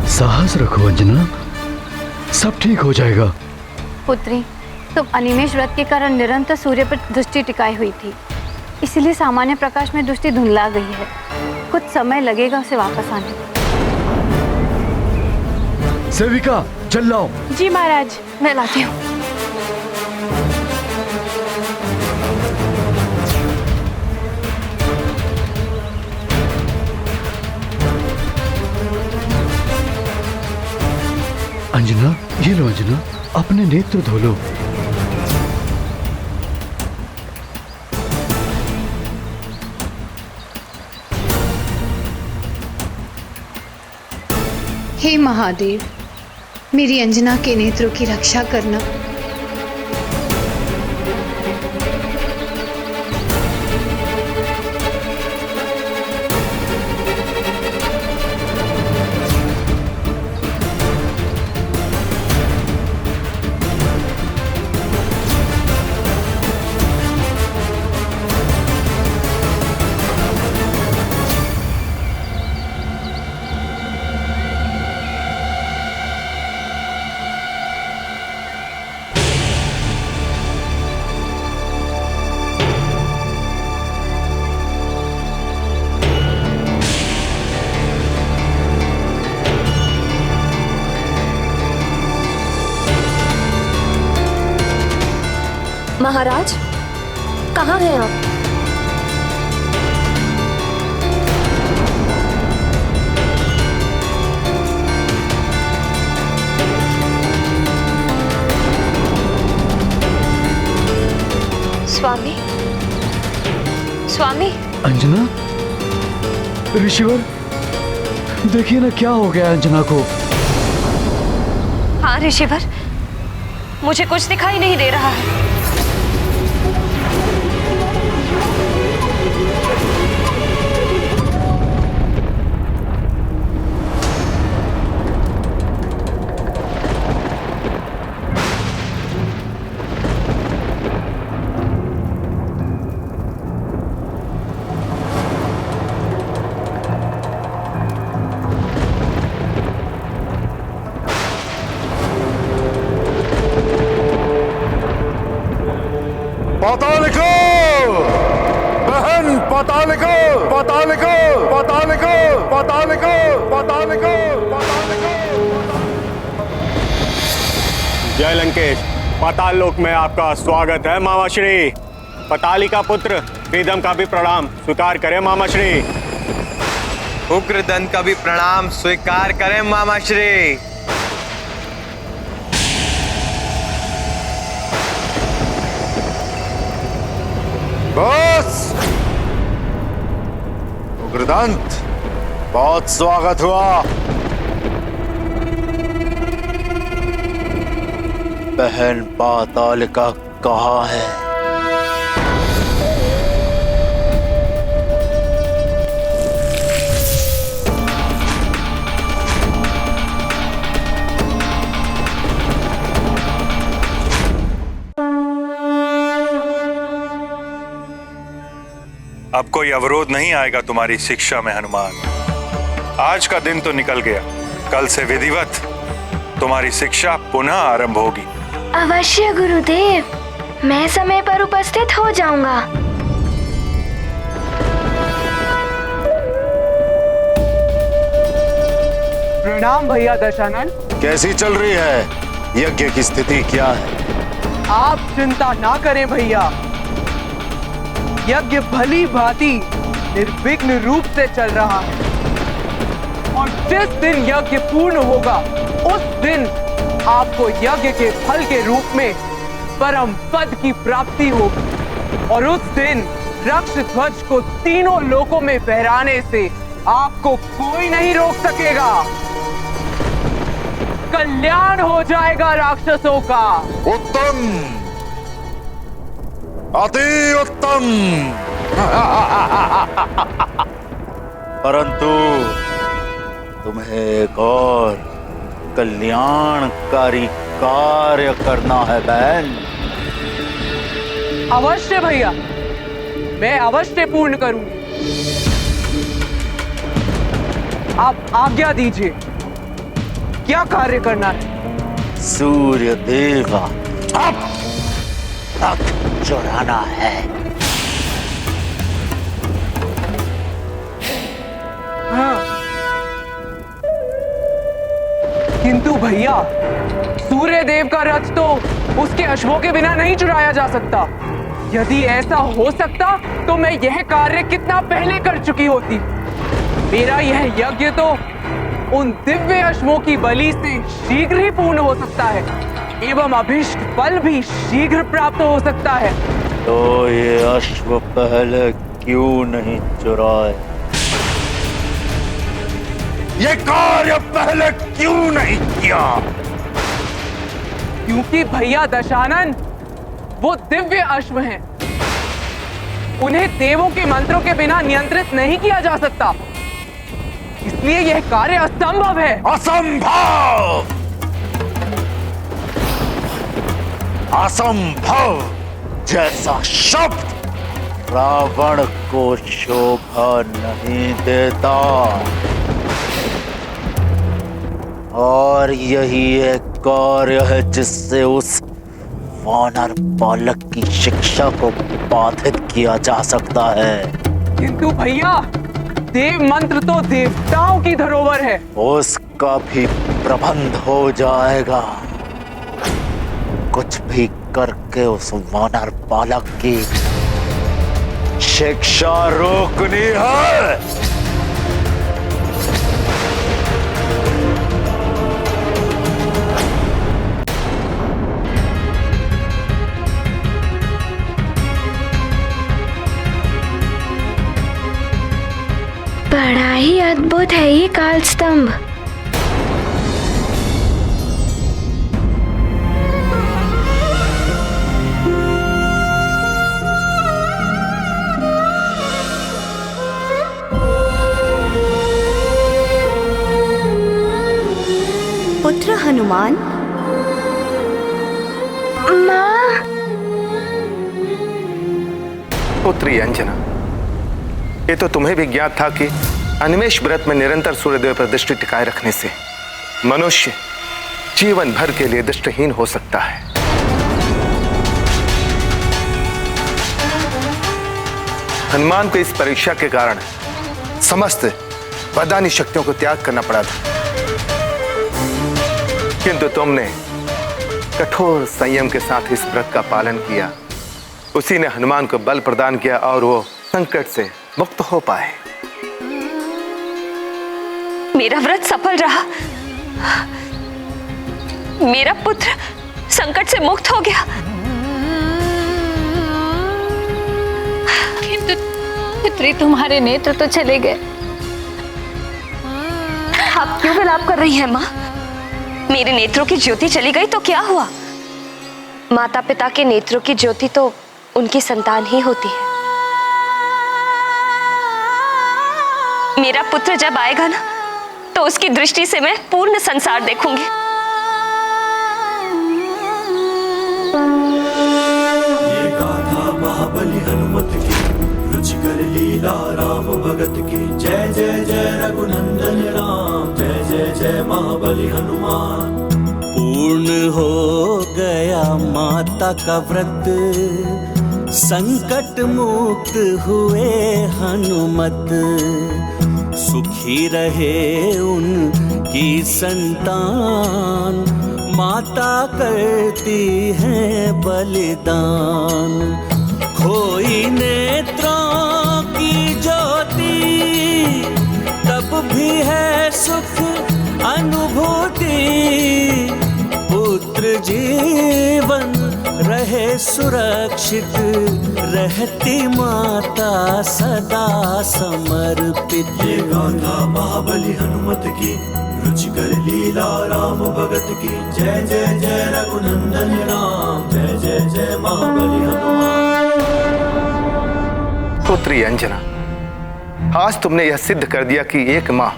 साहस रखो अंजना, सब ठीक हो जाएगा। पुत्री, तुम अनिमेष व्रत के कारण निरंतर सूर्य पर दृष्टि टिकाई हुई थी, इसलिए सामान्य प्रकाश में दृष्टि धुंधला गई है। कुछ समय लगेगा उसे वापस आने में। सेविका, चल लाओ। जी महाराज। मैं लाती हूँ। अंजना, ये लो अंजना, अपने नेत्र धो लो। हे महादेव, मेरी अंजना के नेत्रों की रक्षा करना। महाराज, कहाँ हैं आप? स्वामी, स्वामी। अंजना, ऋषिवर, देखिए ना क्या हो गया अंजना को। हाँ ऋषिवर, मुझे कुछ दिखाई नहीं दे रहा है। पातालिको, बहन पातालिको, पातालिको, पातालिको, पातालिको, पातालिको, पातालिको। जय लंकेश, पाताल लोक में आपका स्वागत है मामाश्री। पतालिका पुत्र प्रीतम का भी प्रणाम स्वीकार करें मामाश्री। उग्रदंत का भी प्रणाम स्वीकार करें मामाश्री। बस उग्रदंत, बहुत स्वागत हुआ। बहन पातालिका कहाँ है? अब कोई अवरोध नहीं आएगा तुम्हारी शिक्षा में हनुमान। आज का दिन तो निकल गया, कल से विधिवत तुम्हारी शिक्षा पुनः आरंभ होगी। अवश्य गुरुदेव, मैं समय पर उपस्थित हो जाऊंगा। प्रणाम भैया दशानन। कैसी चल रही है यज्ञ की स्थिति, क्या है? आप चिंता ना करें भैया, यज्ञ भली भांति निर्विघ्न रूप से चल रहा है और जिस दिन यज्ञ पूर्ण होगा उस दिन आपको यज्ञ के फल के रूप में परम पद की प्राप्ति होगी और उस दिन रक्ष ध्वज को तीनों लोकों में फहराने से आपको कोई नहीं रोक सकेगा। कल्याण हो जाएगा राक्षसों का। उत्तम, अति उत्तम। परंतु तुम्हें एक और कल्याणकारी कार्य करना है बहन। अवश्य भैया, मैं अवश्य पूर्ण करूंगी। आप आज्ञा दीजिए, क्या कार्य करना है? सूर्य देव का तक चुराना है। हाँ। किंतु भैया, सूर्य देव का रथ तो उसके अश्वों के बिना नहीं चुराया जा सकता। यदि ऐसा हो सकता तो मैं यह कार्य कितना पहले कर चुकी होती। मेरा यह यज्ञ तो उन दिव्य अश्वों की बलि से शीघ्र ही पूर्ण हो सकता है एवं अभिष्ट फल भी शीघ्र प्राप्त हो सकता है। तो ये अश्व पहले क्यों नहीं चुराए? ये कार्य पहले क्यों नहीं किया? क्योंकि भैया दशानन वो दिव्य अश्व हैं। उन्हें देवों के मंत्रों के बिना नियंत्रित नहीं किया जा सकता, इसलिए यह कार्य असंभव है। असंभव! असंभव जैसा शब्द रावण को शोभा नहीं देता, और यही एक कार्य है जिससे उस वानर बालक की शिक्षा को बाधित किया जा सकता है। किंतु भैया देव मंत्र तो देवताओं की धरोहर है। उसका भी प्रबंध हो जाएगा। कुछ भी करके उस वानर बालक की शिक्षा रोकनी है। बड़ा ही अद्भुत है ये काल स्तंभ। पुत्र हनुमान। माँ। पुत्री अंजना, ये तो तुम्हें भी ज्ञात था कि अनिमेष व्रत में निरंतर सूर्यदेव पर दृष्टि टिकाए रखने से मनुष्य जीवन भर के लिए दृष्टिहीन हो सकता है। हनुमान को इस परीक्षा के कारण समस्त वरदानी शक्तियों को त्याग करना पड़ा था, किंतु तुमने कठोर संयम के साथ इस व्रत का पालन किया। उसी ने हनुमान को बल प्रदान किया और वो संकट से मुक्त हो पाए। मेरा व्रत सफल रहा। मेरा पुत्र संकट से मुक्त हो गया। किंतु पुत्री तुम्हारे नेत्र तो चले गए। आप क्यों विलाप कर रही हैं माँ? मेरे नेत्रों की ज्योति चली गई तो क्या हुआ? माता पिता के नेत्रों की ज्योति तो उनकी संतान ही होती है। मेरा पुत्र जब आएगा ना, तो उसकी दृष्टि से मैं पूर्ण संसार देखूंगी। ये गाथा महाबली हनुमत की, रुचिकर लीला राम भगत की। जय जय जय रघुनंदन राम, जय जय जय महाबली हनुमान। पूर्ण हो गया माता का व्रत, संकट मुक्त हुए हनुमत। सुखी रहे उनकी संतान, माता करती है बलिदान। खोई नेत्रों की ज्योति, तब भी है सुख अनुभूति। पुत्र जीवन रहे सुरक्षित, रहती माता सदा समर्पित। ये गाथा महाबली हनुमत की, रुचिकर लीला राम भगत की। जय जय जय रघुनंदन राम, जय जय जय महाबली हनुमान। पुत्री अंजना, आज तुमने यह सिद्ध कर दिया कि एक माँ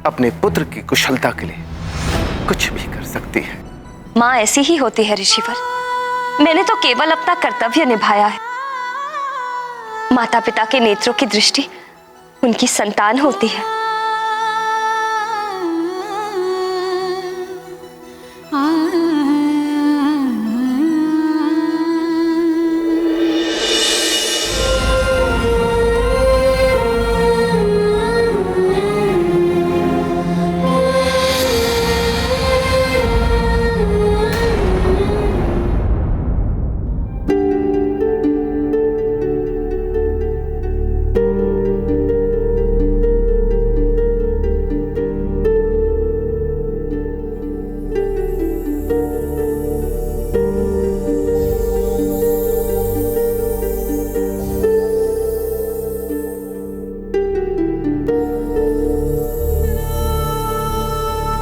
अपने पुत्र की कुशलता के लिए कुछ भी कर सकती है। माँ ऐसी ही होती है ऋषिवर। मैंने तो केवल अपना कर्तव्य निभाया है। माता पिता के नेत्रों की दृष्टि उनकी संतान होती है।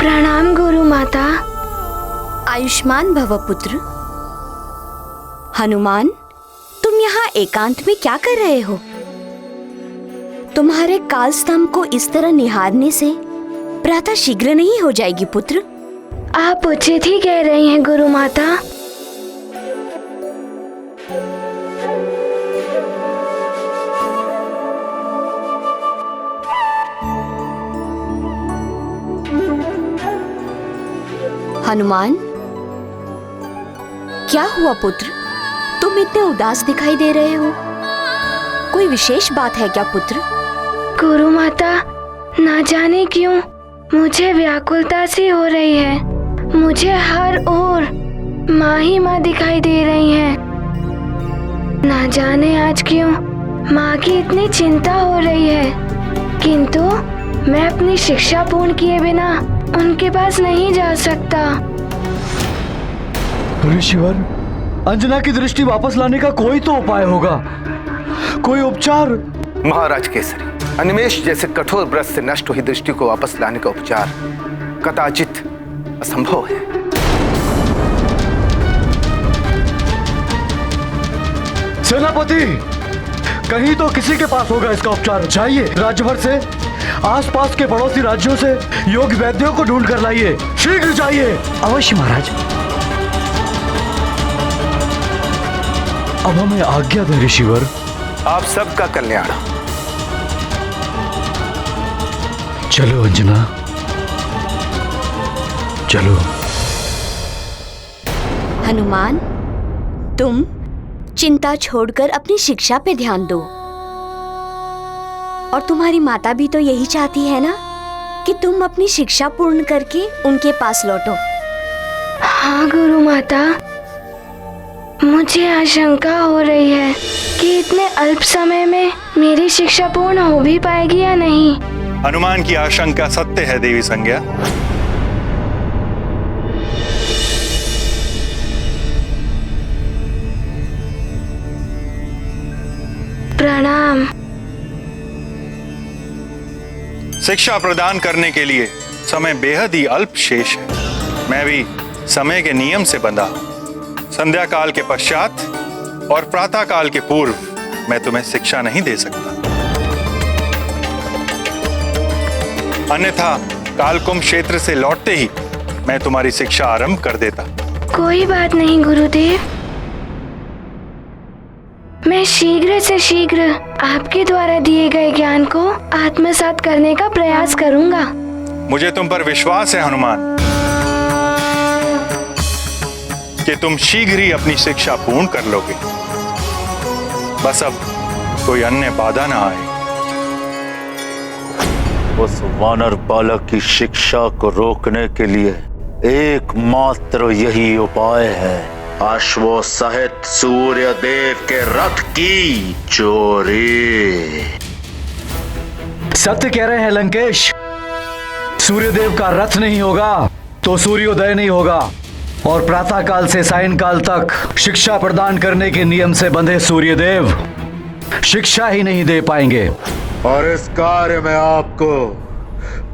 प्रणाम गुरु माता। आयुष्मान भव पुत्र। हनुमान, तुम यहाँ एकांत में क्या कर रहे हो? तुम्हारे काल स्तंभ को इस तरह निहारने से प्रातः शीघ्र नहीं हो जाएगी पुत्र? आप उचित ही कह रही हैं गुरु माता। हनुमान, क्या हुआ पुत्र? तुम इतने उदास दिखाई दे रहे हो। कोई विशेष बात है क्या पुत्र? गुरु माता, ना जाने क्यों मुझे व्याकुलता सी हो रही है। मुझे हर ओर माँ ही माँ दिखाई दे रही हैं। ना जाने आज क्यों माँ की इतनी चिंता हो रही है, किंतु मैं अपनी शिक्षा पूर्ण किए बिना उनके पास नहीं जा सकता। ऋषिवर, अंजना की दृष्टि वापस लाने का कोई तो उपाय होगा, कोई उपचार। महाराज केसरी, अनिमेष जैसे कठोर व्रत से नष्ट हुई दृष्टि को वापस लाने का उपचार कदाचित असंभव है। सेनापति, कहीं तो किसी के पास होगा इसका उपचार। जाइए, राज्य भर से, आसपास के पड़ोसी राज्यों से योग वैद्यों को ढूंढ कर लाइए। शीघ्र जाइए। अवश्य महाराज। अब हमें आज्ञा दे ऋषिवर। आप सबका कल्याण। चलो अंजना, चलो। हनुमान, तुम चिंता छोड़कर अपनी शिक्षा पे ध्यान दो। और तुम्हारी माता भी तो यही चाहती है ना कि तुम अपनी शिक्षा पूर्ण करके उनके पास लौटो। हाँ गुरु माता, मुझे आशंका हो रही है कि इतने अल्प समय में मेरी शिक्षा पूर्ण हो भी पाएगी या नहीं। हनुमान की आशंका सत्य है देवी संज्ञा। प्रणाम। शिक्षा प्रदान करने के लिए समय बेहद ही अल्प शेष है। मैं भी समय के नियम से बंधा। संध्या काल के पश्चात और प्रातः काल के पूर्व मैं तुम्हें शिक्षा नहीं दे सकता, अन्यथा कालकुंभ क्षेत्र से लौटते ही मैं तुम्हारी शिक्षा आरंभ कर देता। कोई बात नहीं गुरुदेव, मैं शीघ्र से शीघ्र आपके द्वारा दिए गए ज्ञान को आत्मसात करने का प्रयास करूंगा। मुझे तुम पर विश्वास है हनुमान कि तुम शीघ्र ही अपनी शिक्षा पूर्ण कर लोगे। बस अब कोई अन्य बाधा ना आए। उस वानर बालक की शिक्षा को रोकने के लिए एकमात्र यही उपाय है, अश्वों सहित सूर्य देव के रथ की चोरी। सत्य कह रहे हैं लंकेश। सूर्यदेव का रथ नहीं होगा तो सूर्योदय नहीं होगा, और प्रातः काल से सायंकाल तक शिक्षा प्रदान करने के नियम से बंधे सूर्यदेव शिक्षा ही नहीं दे पाएंगे। और इस कार्य में आपको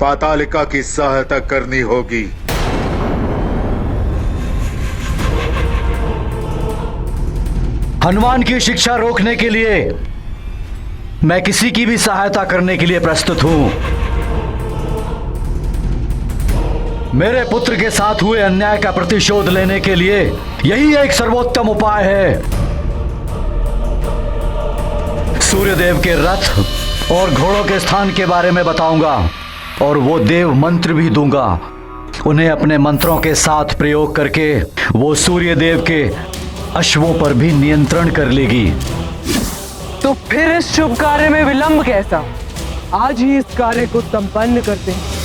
पातालिका की सहायता करनी होगी। हनुमान की शिक्षा रोकने के लिए मैं किसी की भी सहायता करने के लिए प्रस्तुत हूं। मेरे पुत्र के साथ हुए अन्याय का प्रतिशोध लेने के लिए यही एक सर्वोत्तम उपाय है। सूर्यदेव के रथ और घोड़ों के स्थान के बारे में बताऊंगा, और वो देव मंत्र भी दूंगा। उन्हें अपने मंत्रों के साथ प्रयोग करके वो सूर्यदेव के अश्वों पर भी नियंत्रण कर लेगी। तो फिर इस शुभ कार्य में विलंब कैसा? आज ही इस कार्य को संपन्न करते हैं।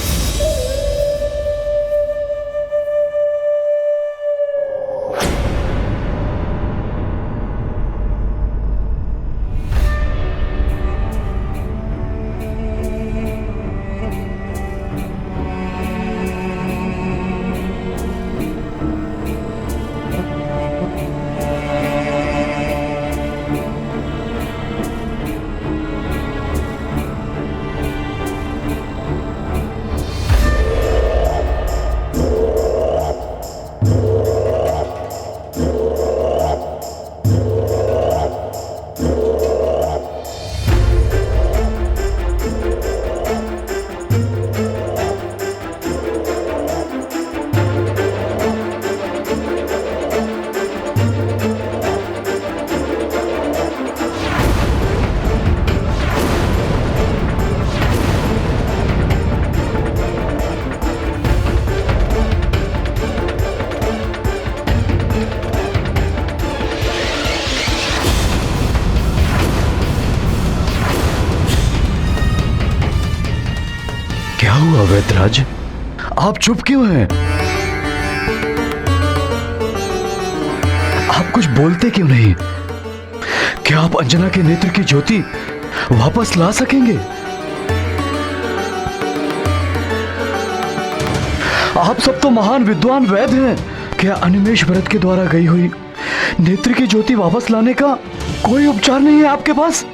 वैद्यराज, आप चुप क्यों हैं? आप कुछ बोलते क्यों नहीं? क्या आप अंजना के नेत्र की ज्योति वापस ला सकेंगे? आप सब तो महान विद्वान वैद्य हैं। क्या अनिमेष व्रत के द्वारा गई हुई नेत्र की ज्योति वापस लाने का कोई उपचार नहीं है आपके पास?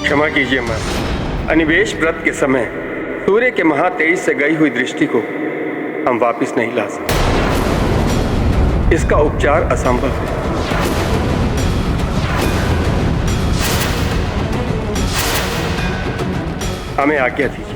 क्षमा कीजिए मैम, अनिवेश व्रत के समय सूर्य के महातेज से गई हुई दृष्टि को हम वापस नहीं ला सकते। इसका उपचार असंभव है। हमें आज्ञा दीजिए।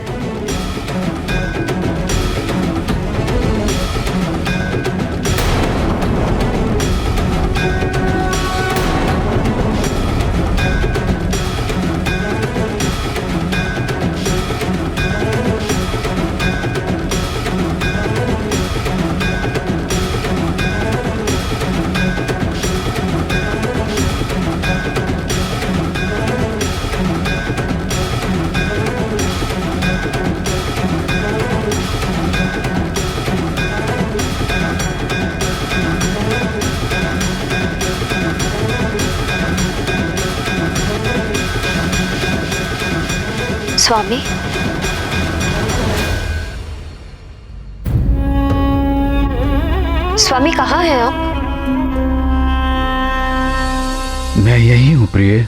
स्वामी, स्वामी कहाँ हैं आप? मैं यही हूं प्रिय।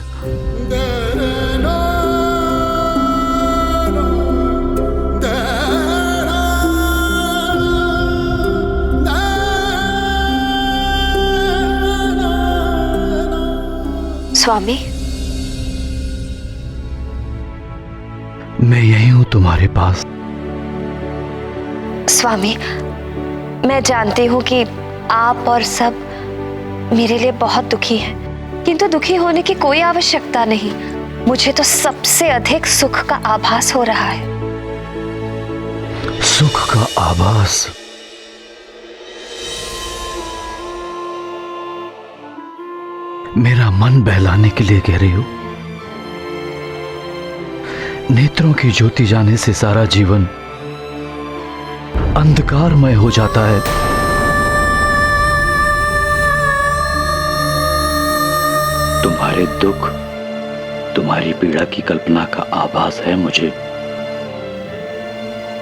स्वामी, मैं यही हूं तुम्हारे पास। स्वामी, मैं जानती हूँ कि आप और सब मेरे लिए बहुत दुखी हैं, किंतु दुखी होने की कोई आवश्यकता नहीं। मुझे तो सबसे अधिक सुख का आभास हो रहा है। सुख का आभास? मेरा मन बहलाने के लिए कह रही हो? नेत्रों की ज्योति जाने से सारा जीवन अंधकारमय हो जाता है। तुम्हारे दुख, तुम्हारी पीड़ा की कल्पना का आभास है मुझे।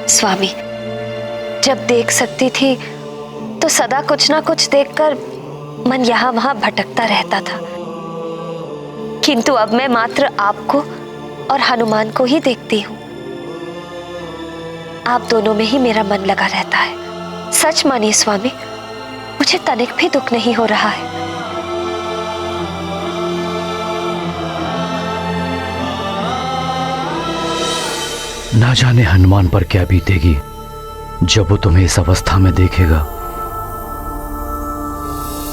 स्वामी, जब देख सकती थी तो सदा कुछ ना कुछ देखकर मन यहाँ वहां भटकता रहता था, किंतु अब मैं मात्र आपको और हनुमान को ही देखती हूँ। आप दोनों में ही मेरा मन लगा रहता है। सच मानिए स्वामी, मुझे तनिक भी दुख नहीं हो रहा है। ना जाने हनुमान पर क्या बीतेगी जब वो तुम्हें इस अवस्था में देखेगा।